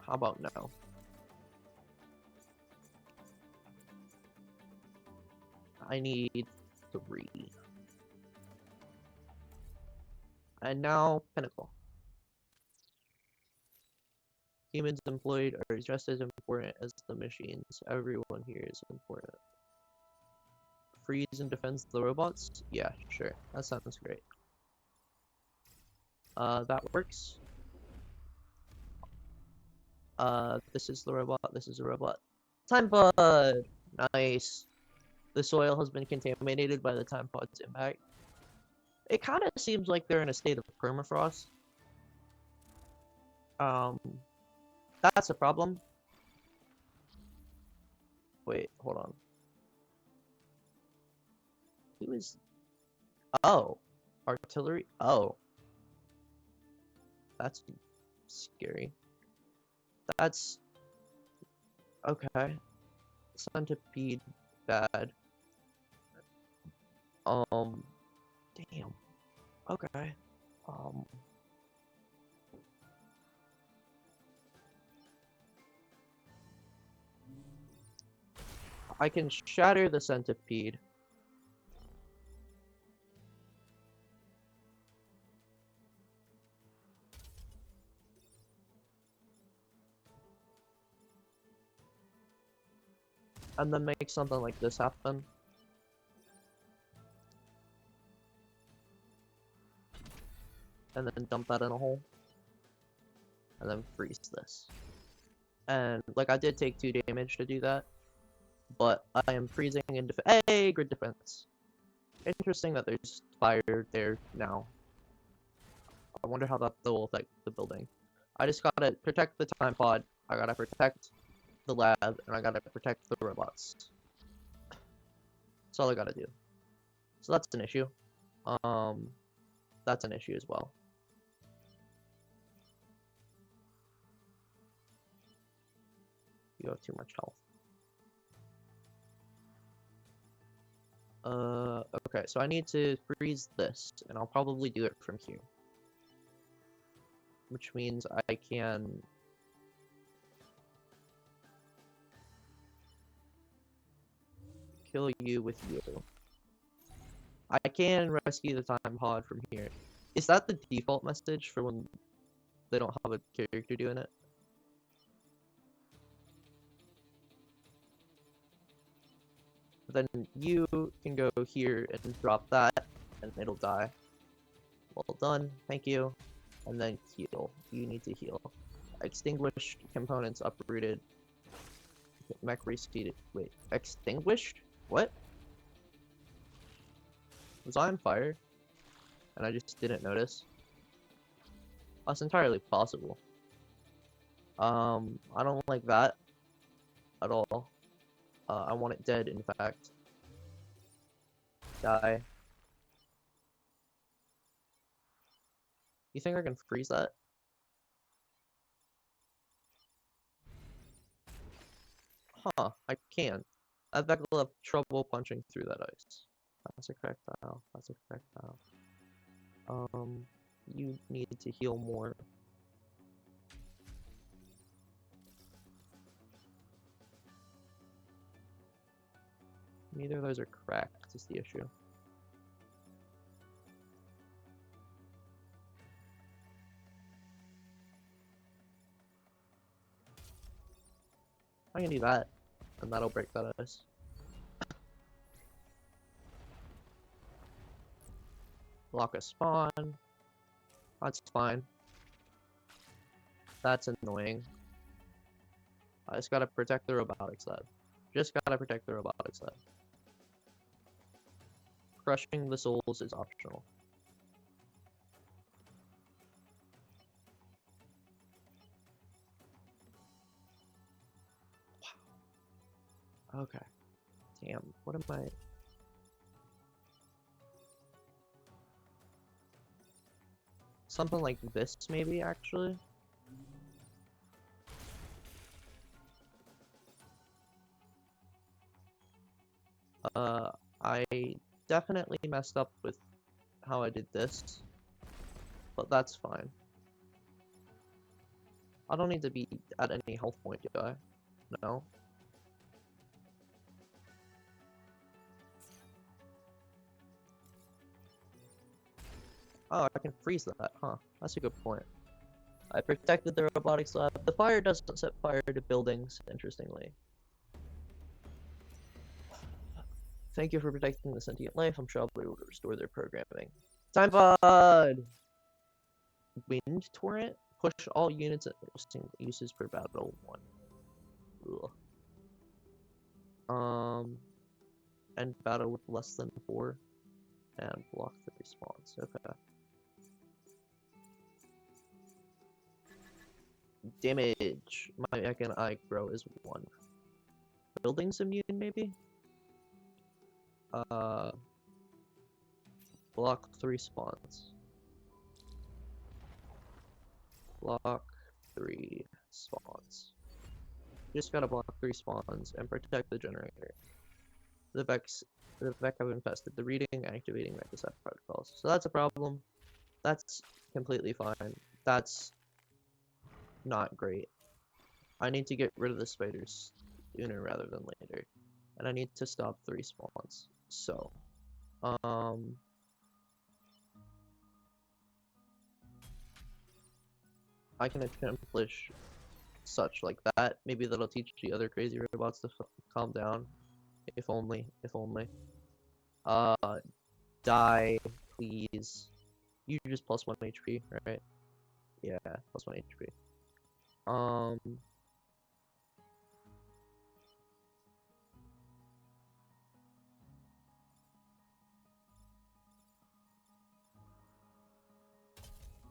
How about no? I need 3. And now, Pinnacle. Humans employed are just as important as the machines. Everyone here is important. Freeze and defends the robots? Yeah, sure. That sounds great. That works. This is the robot, this is a robot. Time pod! Nice. The soil has been contaminated by the time pod's impact. It kind of seems like they're in a state of permafrost. That's a problem. Wait, hold on. Who is... Oh. Artillery? Oh. That's scary. That's... Okay. Centipede, bad. Damn. Okay. I can shatter the centipede. And then make something like this happen. And then dump that in a hole. And then freeze this. And, like, I did take 2 damage to do that. But I am freezing in hey, grid defense. Interesting that there's fire there now. I wonder how that will affect the building. I just gotta protect the time pod. I gotta protect the lab, and I gotta protect the robots. That's all I gotta do. So that's an issue. That's an issue as well. You have too much health. Okay, so I need to freeze this, and I'll probably do it from here. Which means I can... kill you with you. I can rescue the time pod from here. Is that the default message for when they don't have a character doing it? Then you can go here and drop that, and it'll die. Well done, thank you. And then heal. You need to heal. Extinguished components uprooted. Mech reseated. Wait, extinguished? What? Was I on fire? And I just didn't notice? That's entirely possible. I don't like that at all. I want it dead, in fact. Die. You think I can freeze that? Huh, I can. I bet I'll have trouble punching through that ice. That's a correct dial. That's a correct dial. You need to heal more. Neither of those are cracked, is the issue. I can do that, and that'll break that ice. Block a spawn. That's fine. That's annoying. I just gotta protect the robotics lab. Just gotta protect the robotics lab. Crushing the souls is optional. Wow. Okay. Damn, what am I... Something like this, maybe, actually? I definitely messed up with how I did this, but that's fine. I don't need to be at any health point, do I? No? Oh, I can freeze that, huh? That's a good point. I protected the robotics lab. The fire doesn't set fire to buildings, interestingly. Thank you for protecting the sentient life. I'm sure I'll be able to restore their programming. Time pod! Wind torrent? Push all units at single uses per battle 1. Ugh. End battle with less than 4. And block the response. Okay. Damage. My mech and I grow is 1. Buildings immune, maybe? Block 3 spawns. Block 3 spawns. Just gotta block 3 spawns and protect the generator. The Vex have infested the reading, activating Microsoft protocols. So that's a problem. That's completely fine. That's not great. I need to get rid of the spiders sooner rather than later. And I need to stop 3 spawns. So, I can accomplish such like that. Maybe that'll teach the other crazy robots to calm down. If only, if only. Die, please. You just plus 1 HP, right? Yeah, plus 1 HP.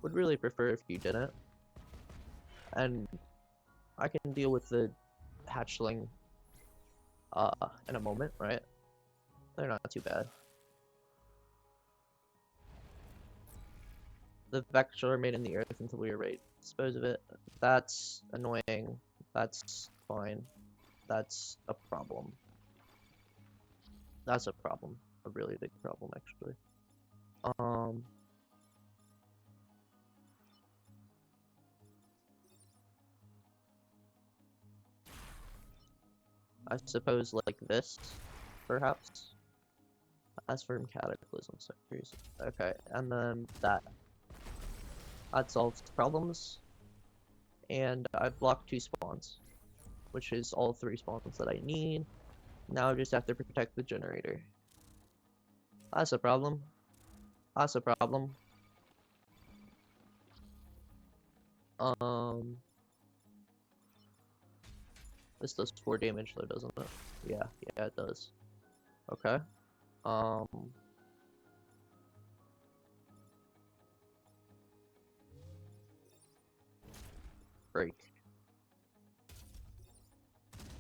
Would really prefer if you didn't. And I can deal with the hatchling in a moment, right? They're not too bad. The vector made in the earth until we were ready to dispose of it. That's annoying. That's fine. That's a problem. That's a problem. A really big problem, actually. I suppose like this, perhaps. As for Cataclysm sectors. Okay, and then that solves problems. And I've blocked 2 spawns, which is all 3 spawns that I need. Now I just have to protect the generator. That's a problem. That's a problem. This does 4 damage though, doesn't it? Yeah, it does. Okay. Break.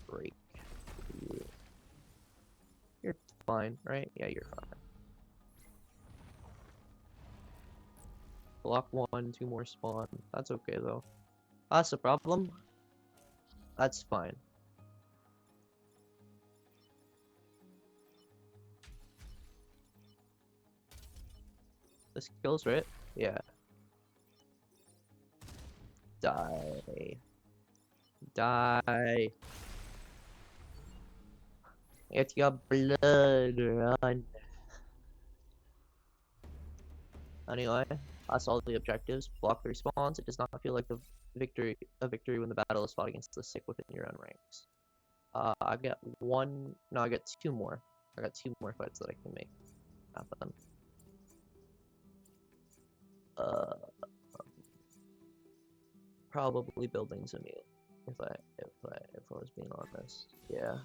Break. You're fine, right? Yeah, you're fine. Block 1, 2 more spawn. That's okay though. That's a problem. That's fine. This kills, right? Yeah. Die. Die. It's your blood run. Anyway, that's all the objectives. Block 3 spawns. It does not feel like a victory when the battle is fought against the sick within your own ranks. I get 1. No, I get 2 more. I got 2 more fights that I can make happen. Probably buildings immune. If I was being honest, yeah.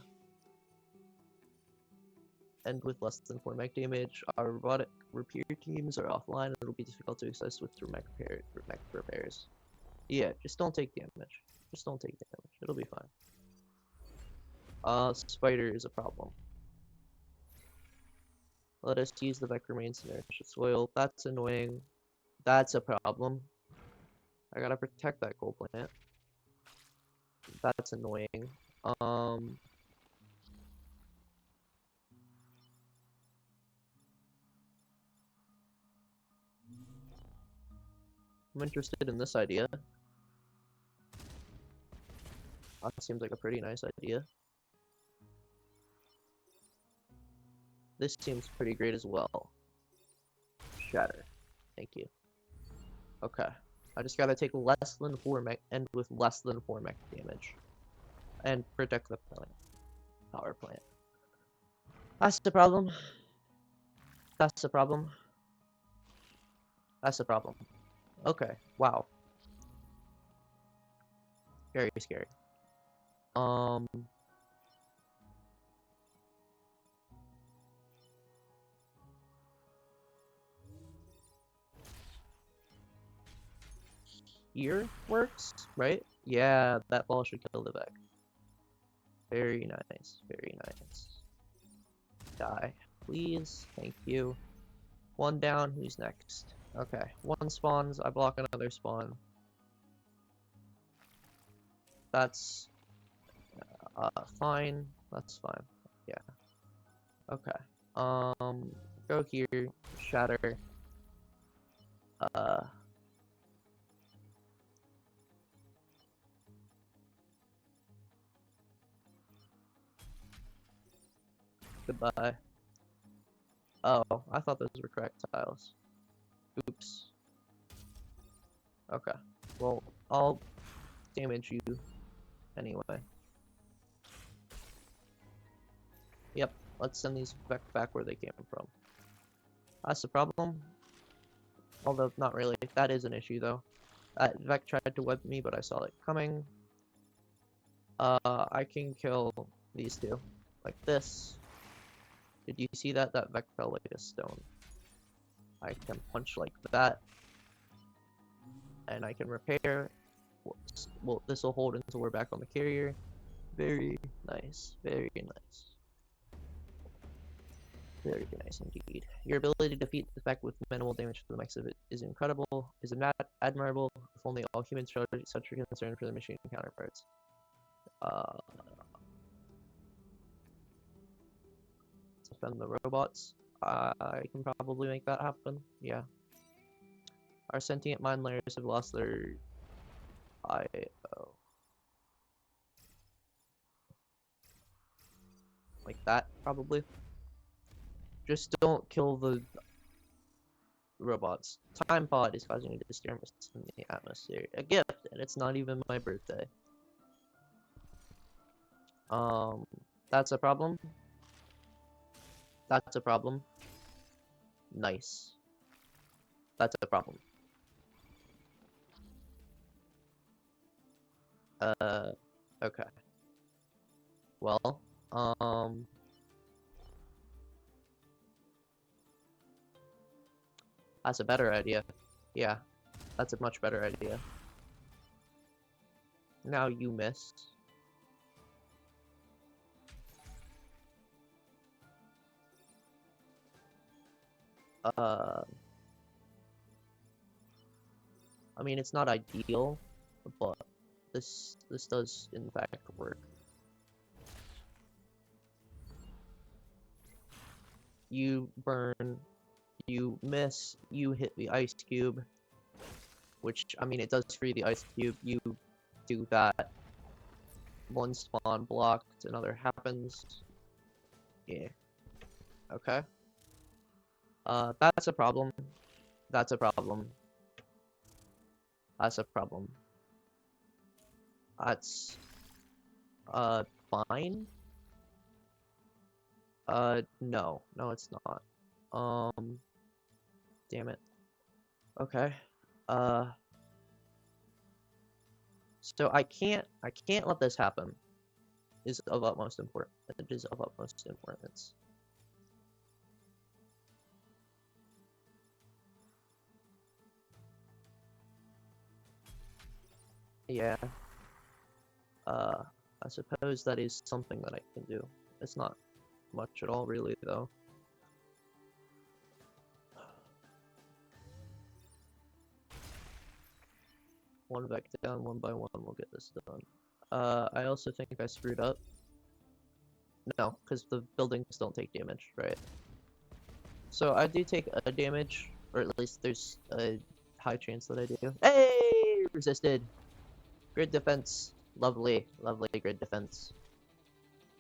And with less than 4 mech damage, our robotic repair teams are offline, and it'll be difficult to access with mech repairs. Yeah, just don't take damage. Just don't take damage. It'll be fine. Spider is a problem. Let us use the mech remains to nourish the soil. That's annoying. That's a problem. I gotta protect that coal plant. That's annoying. I'm interested in this idea. That seems like a pretty nice idea. This seems pretty great as well. Shatter. Thank you. Okay. I just gotta take less than 4 mech and with less than 4 mech damage. And protect the plant. Power plant. That's the problem. That's the problem. That's the problem. Okay. Wow. Very scary. Here works, right? Yeah, that ball should kill the Vec. Very nice, very nice. Die, please. Thank you. 1 down, who's next? Okay, 1 spawns, I block another spawn. That's fine. That's fine. Yeah. Okay. Go here, shatter. Goodbye. Oh, I thought those were correct tiles. Oops. Okay. Well, I'll damage you anyway. Yep, let's send these back where they came from. That's the problem. Although, not really. That is an issue, though. That Vec tried to web me, but I saw it coming. I can kill these 2. Like this. Did you see that? That Vec fell like a stone. I can punch like that. And I can repair. Well, this will hold until we're back on the carrier. Very nice. Very nice. Very nice indeed. Your ability to defeat the Vec with minimal damage to the mechs of it is incredible. Is admirable. If only all humans showed such a concern for their machine counterparts. Defend the robots. I can probably make that happen. Yeah. Our sentient mine layers have lost their IO. Like that, probably. Just don't kill the robots. Time pod is causing a disturbance in the atmosphere. A gift, and it's not even my birthday. That's a problem. That's a problem. Nice. That's a problem. Okay. Well, that's a better idea. Yeah, that's a much better idea. Now you miss. I mean, it's not ideal, but this does in fact work. You burn, you miss, you hit the ice cube, which, I mean, it does free the ice cube. You do that. One spawn blocked, another happens. Yeah. Okay. That's a problem. That's a problem. That's a problem. That's, fine? No. No, it's not. Damn it. Okay. So I can't let this happen. Is of utmost importance. It is of utmost importance. Yeah. I suppose that is something that I can do. It's not much at all, really, though. One back down, one by one, we'll get this done. I also think I screwed up. No, because the buildings don't take damage, right? So I do take a damage, or at least there's a high chance that I do. Hey! Resisted! Grid defense. Lovely, lovely grid defense.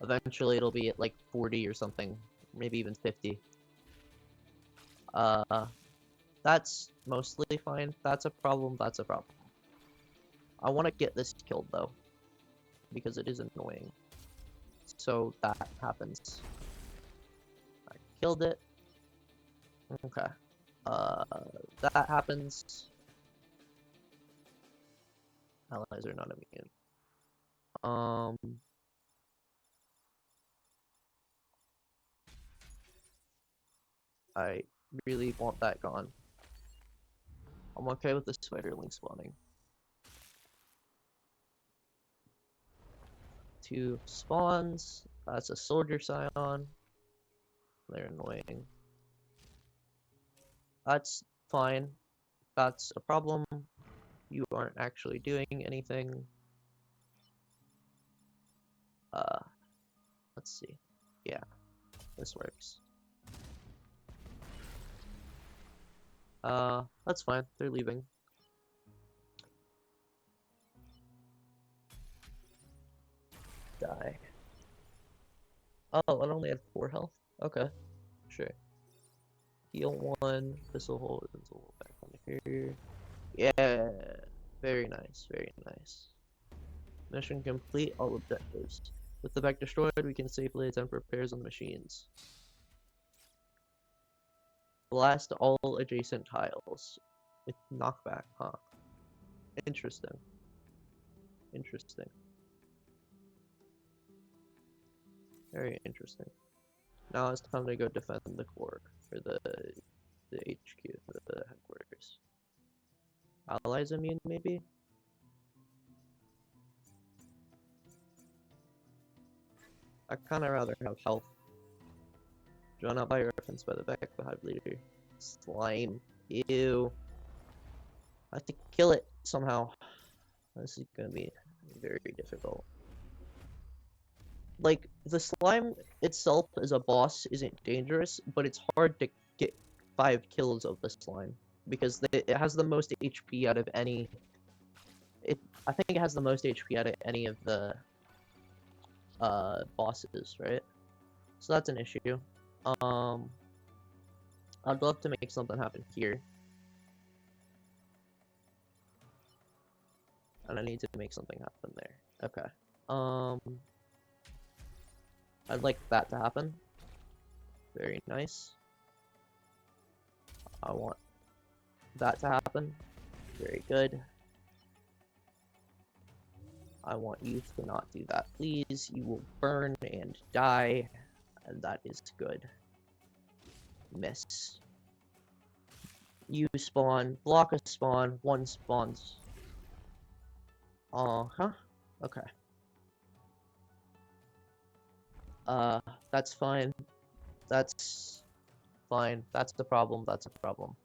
Eventually it'll be at like 40 or something, maybe even 50. That's mostly fine. That's a problem, that's a problem. I want to get this killed though, because it is annoying. So that happens. I killed it. Okay. That happens. Allies are not immune. I really want that gone. I'm okay with the spiderling spawning. 2 spawns. That's a soldier scion. They're annoying. That's fine. That's a problem. You aren't actually doing anything. Let's see. Yeah, this works. That's fine. They're leaving. Die. Oh, it only had 4 health? Okay, sure. Heal 1, this'll hold back on here. Yeah, very nice, very nice. Mission complete, all objectives. With the mech destroyed, we can safely attempt repairs on the machines. Blast all adjacent tiles. With knockback, huh? Interesting. Interesting. Very interesting. Now it's time to go defend the core, or the HQ, the headquarters. Allies immune, maybe? I kinda rather have health. Drawn out by reference by the back behind leader. Slime. Ew. I have to kill it somehow. This is gonna be very difficult. Like, the slime itself as a boss isn't dangerous, but it's hard to get 5 kills of the slime. Because it has the most HP out of any... I think it has the most HP out of any of the bosses, right? So that's an issue. I'd love to make something happen here. And I need to make something happen there. Okay. I'd like that to happen. Very nice. I want that to happen. Very good. I want you to not do that, please. You will burn and die, and that is good. Miss. You spawn, block a spawn, one spawns. Uh-huh. Okay. That's fine. That's fine. That's the problem. That's a problem.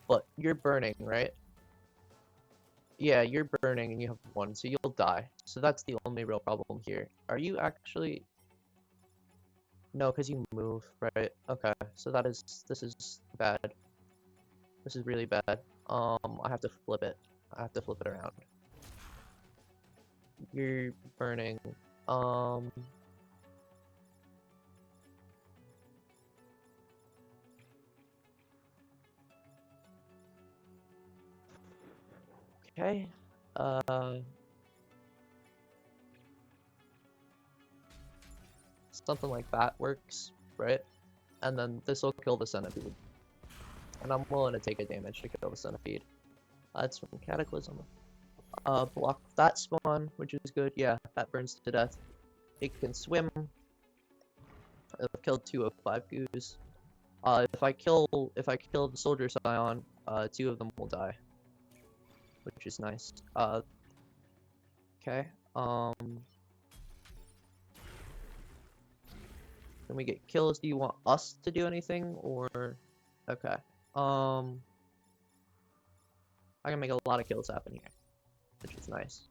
But you're burning, right? Yeah, you're burning and you have one, so you'll die. So that's the only real problem here. Are you actually... No, because you move, right? Okay, so this is bad. This is really bad. I have to flip it. I have to flip it around. You're burning. Okay. Something like that works, right? And then this will kill the centipede. And I'm willing to take a damage to kill the centipede. That's from Cataclysm. Block that spawn, which is good. Yeah, that burns to death. It can swim. I've killed 2 of 5 goos. If I kill the soldier scion, 2 of them will die, which is nice. Okay. Can we get kills? Do you want us to do anything, or okay? I can make a lot of kills happen here, which is nice.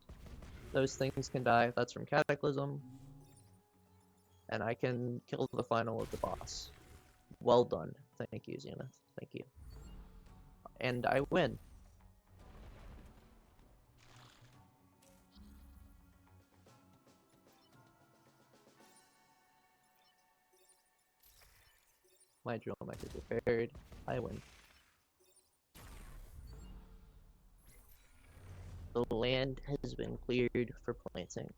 Those things can die. That's from Cataclysm. And I can kill the final of the boss. Well done. Thank you, Zenith. Thank you. And I win. My drill mech is repaired. I win. The land has been cleared for planting.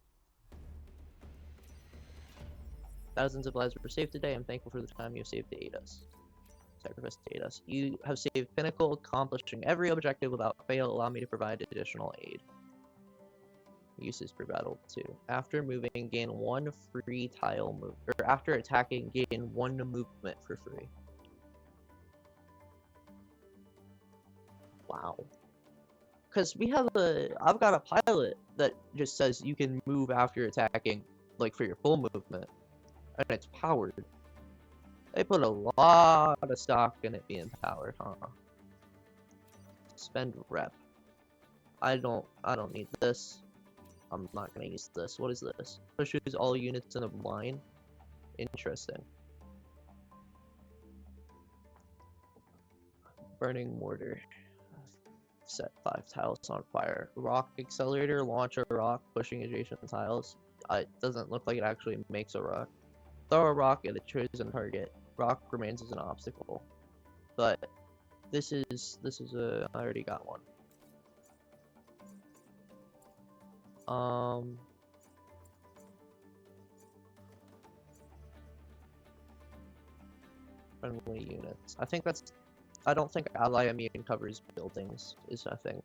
Thousands of lives were saved today. I'm thankful for the time you saved to aid us. Sacrifice to aid us. You have saved Pinnacle, accomplishing every objective without fail. Allow me to provide additional aid. Uses per battle 2. After moving, gain 1 free tile move. Or after attacking, gain 1 movement for free. Wow. Because I've got a pilot that just says you can move after attacking, like for your full movement. And it's powered. They put a lot of stock in it being powered, huh? Spend rep. I don't need this. I'm not gonna use this. What is this? Pushes all units in a line. Interesting. Burning mortar. Set 5 tiles on fire. Rock accelerator. Launch a rock. Pushing adjacent tiles. It doesn't look like it actually makes a rock. Throw a rock at a chosen target. Rock remains as an obstacle. But this is a... I already got one. Friendly units. I don't think ally immune covers buildings is the thing.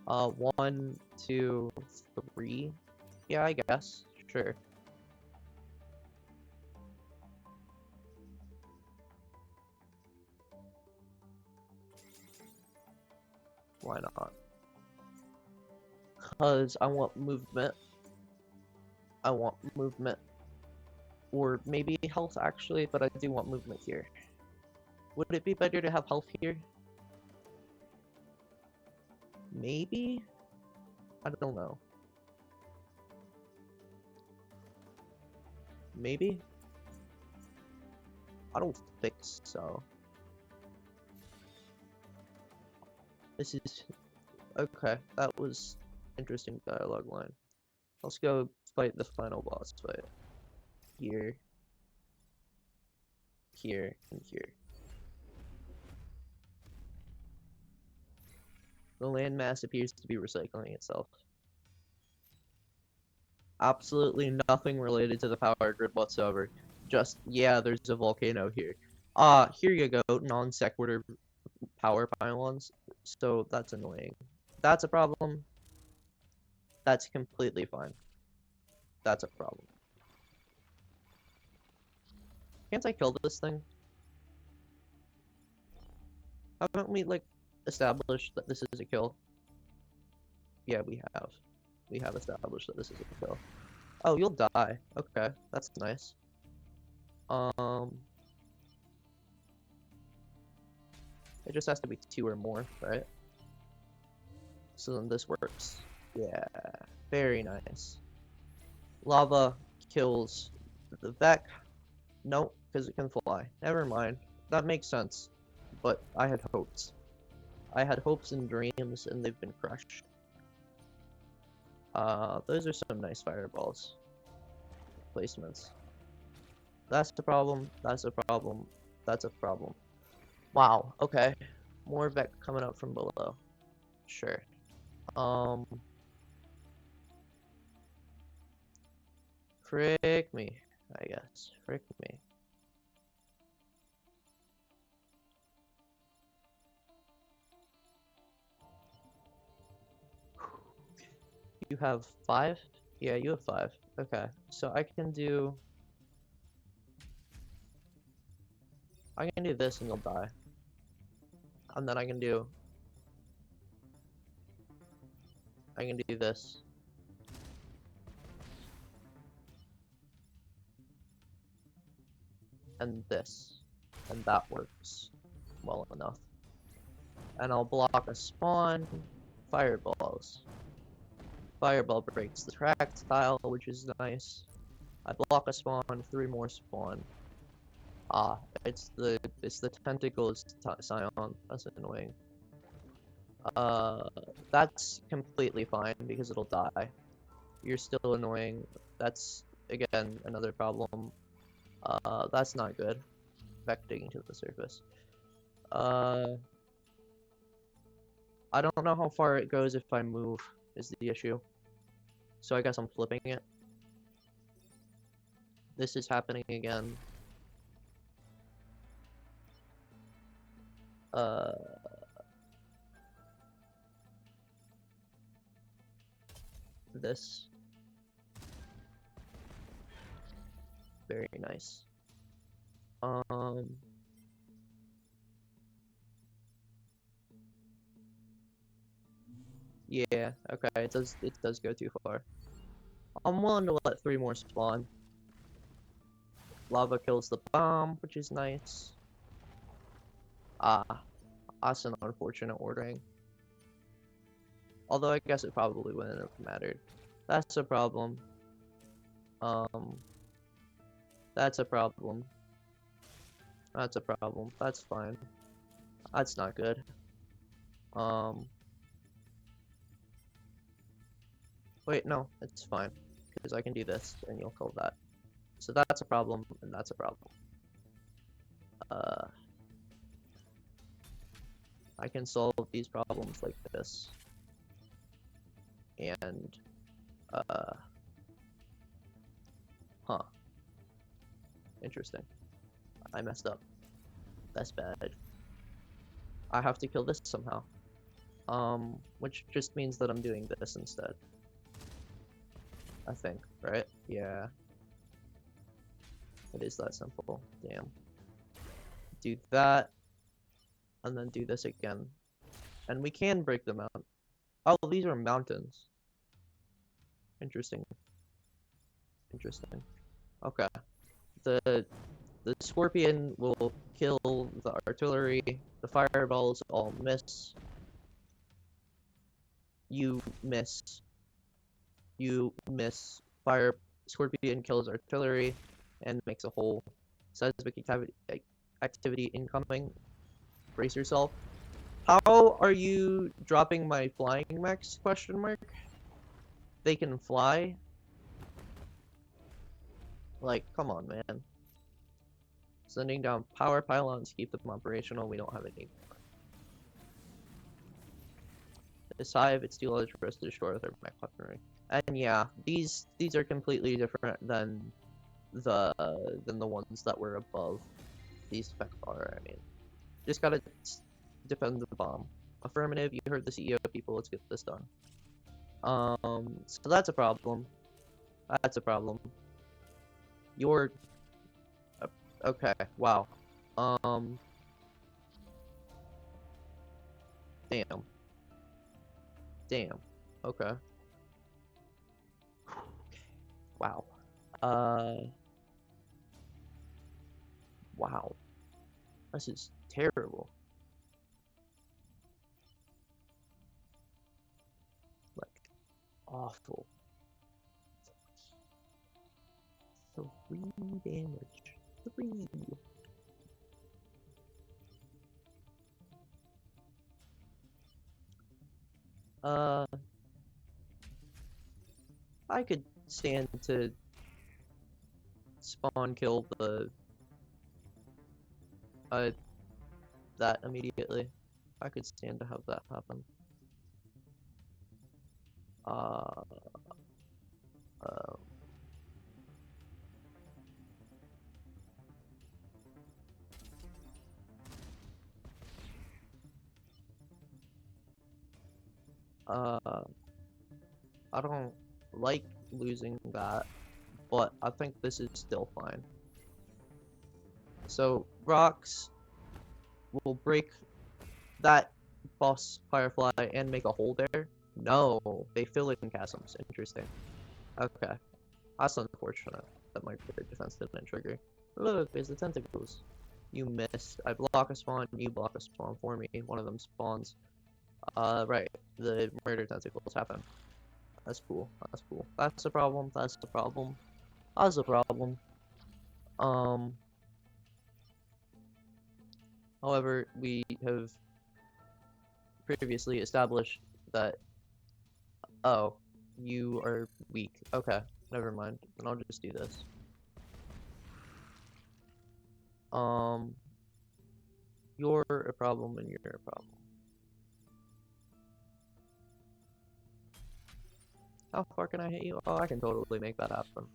1, 2, 3. Yeah, I guess. Sure. Why not? Because I want movement. I want movement. Or maybe health, actually, but I do want movement here. Would it be better to have health here? Maybe? I don't know. Maybe? I don't think so. This is... Okay, that was interesting dialogue line. Let's go fight the final boss fight. Here. here, and here. The landmass appears to be recycling itself. Absolutely nothing related to the power grid whatsoever. Just, yeah, there's a volcano here. Here you go, non-sequitur power pylons. So that's annoying. That's a problem. That's completely fine. That's a problem. Can't I kill this thing? Haven't we, like, established that this is a kill? Yeah, we have. We have established that this is a kill. Oh, you'll die. Okay, that's nice. It just has to be 2 or more, right? So then this works. Yeah, very nice. Lava kills the Vec. Nope, because it can fly. Never mind. That makes sense. But I had hopes. I had hopes and dreams, and they've been crushed. Those are some nice fireballs. Placements. That's the problem. That's a problem. That's a problem. Wow, okay. More Vec coming up from below. Sure. Frick me, I guess. Frick me. You have 5? Yeah, you have 5. Okay, so I can do this and you'll die. And then I can do this. And this. And that works well enough. And I'll block a spawn. Fireballs. Fireball breaks the track tile, which is nice. I block a spawn, 3 more spawn. Ah, it's the tentacles scion. That's annoying. That's completely fine because it'll die. You're still annoying. That's again another problem. That's not good. Vecting to the surface. I don't know how far it goes if I move, is the issue. So I guess I'm flipping it. This is happening again. This. Very nice. Yeah, okay, it does go too far. I'm willing to let 3 more spawn. Lava kills the bomb, which is nice. That's an unfortunate ordering. Although I guess it probably wouldn't have mattered. That's a problem. That's a problem. That's a problem. That's fine. That's not good. Wait, no, it's fine. Because I can do this, and you'll kill that. So that's a problem, and that's a problem. I can solve these problems like this. And, huh. Interesting. I messed up. That's bad. I have to kill this somehow. Which just means that I'm doing this instead. I think, right? Yeah. It is that simple. Damn. Do that, and then do this again. And we can break them out. Oh, these are mountains. Interesting. Interesting. Okay. The scorpion will kill the artillery. The fireballs all miss. You miss. You miss. Scorpion kills artillery and makes a hole. Seismic activity incoming. Brace yourself. How are you dropping my flying mechs? Question mark. They can fly? Like, come on, man. Sending down power pylons, keep them operational. We don't have any. This hive, it's too large for us to destroy with our mech weaponry. And yeah, these are completely different than the ones that were above these spec are. I mean, just gotta defend the bomb. Affirmative, you heard the CEO people, let's get this done. So that's a problem. That's a problem. You're... okay, wow. Damn. Damn. Okay. Wow. Wow. This is terrible. Like, awful. 3 damage. 3. I could stand to spawn kill the that immediately. I could stand to have that happen. I don't like losing that, but I think this is still fine. So, rocks will break that boss Firefly and make a hole there? No, they fill it in chasms. Interesting. Okay. That's unfortunate that my great defense didn't trigger. Look, there's the tentacles. You missed. I block a spawn, you block a spawn for me. One of them spawns. Right. The murder tentacles happen. That's cool. That's cool. That's a problem. That's a problem. That's a problem. However, we have previously established that... oh, you are weak. Okay, never mind. Then I'll just do this. You're a problem and you're a problem. How far can I hit you? Oh, I can totally make that happen.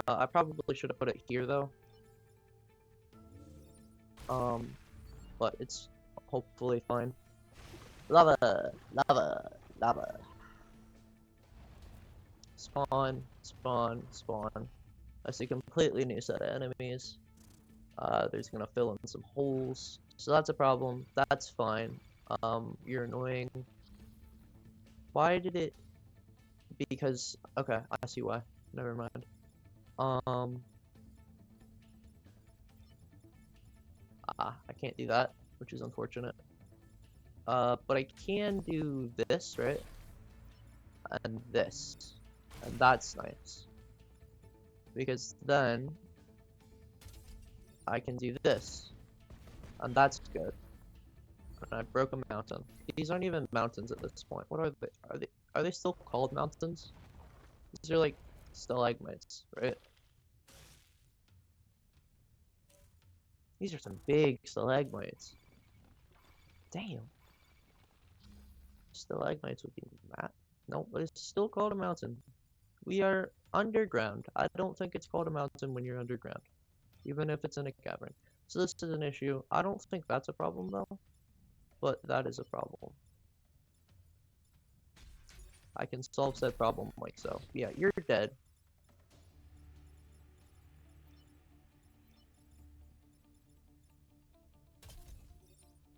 I probably should have put it here though. But it's hopefully fine. Lava! Lava! Lava! Spawn, spawn, spawn. That's a completely new set of enemies. There's gonna fill in some holes. So that's a problem. That's fine. You're annoying. Why did it... because... okay, I see why. Never mind. I can't do that, which is unfortunate. But I can do this, right? And this. And that's nice. Because then I can do this. And that's good. And I broke a mountain. These aren't even mountains at this point. What are they? Are they still called mountains? These are like stalagmites, right? These are some big stalagmites. Damn. Stalagmites would be mad. No, but it's still called a mountain. We are underground. I don't think it's called a mountain when you're underground, even if it's in a cavern. So this is an issue. I don't think that's a problem though, but that is a problem. I can solve said problem like so. Yeah, you're dead.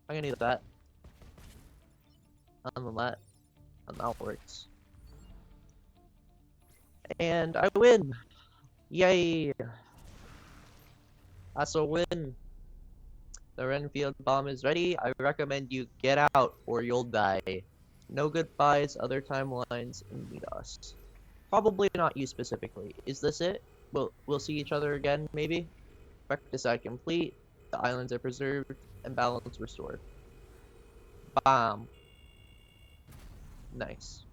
I'm gonna need that. And then that. And that works. And I win! Yay! That's a win! The Renfield bomb is ready. I recommend you get out or you'll die. No goodbyes, other timelines, and meet us. Probably not you specifically. Is this it? We'll see each other again, maybe? Recticide complete. The islands are preserved and balance restored. Bam. Nice.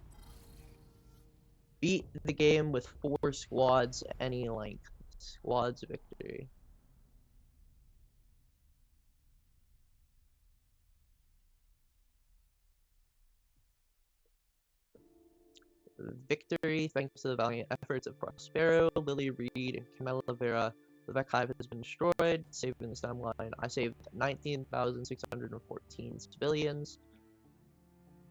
Beat the game with 4 squads any length. Squad's victory. Victory thanks to the valiant efforts of Prospero, Lily Reed, and Camilla Vera. The Vec Hive has been destroyed, saving the stem line. I saved 19,614 civilians.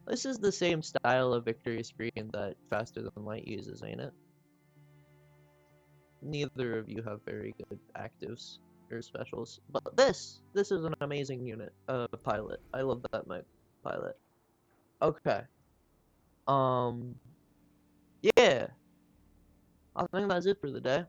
This is the same style of victory screen that Faster Than Light uses, ain't it? Neither of you have very good actives or specials, but this is an amazing unit, pilot. I love that my pilot. Okay. Yeah. I think that's it for the day.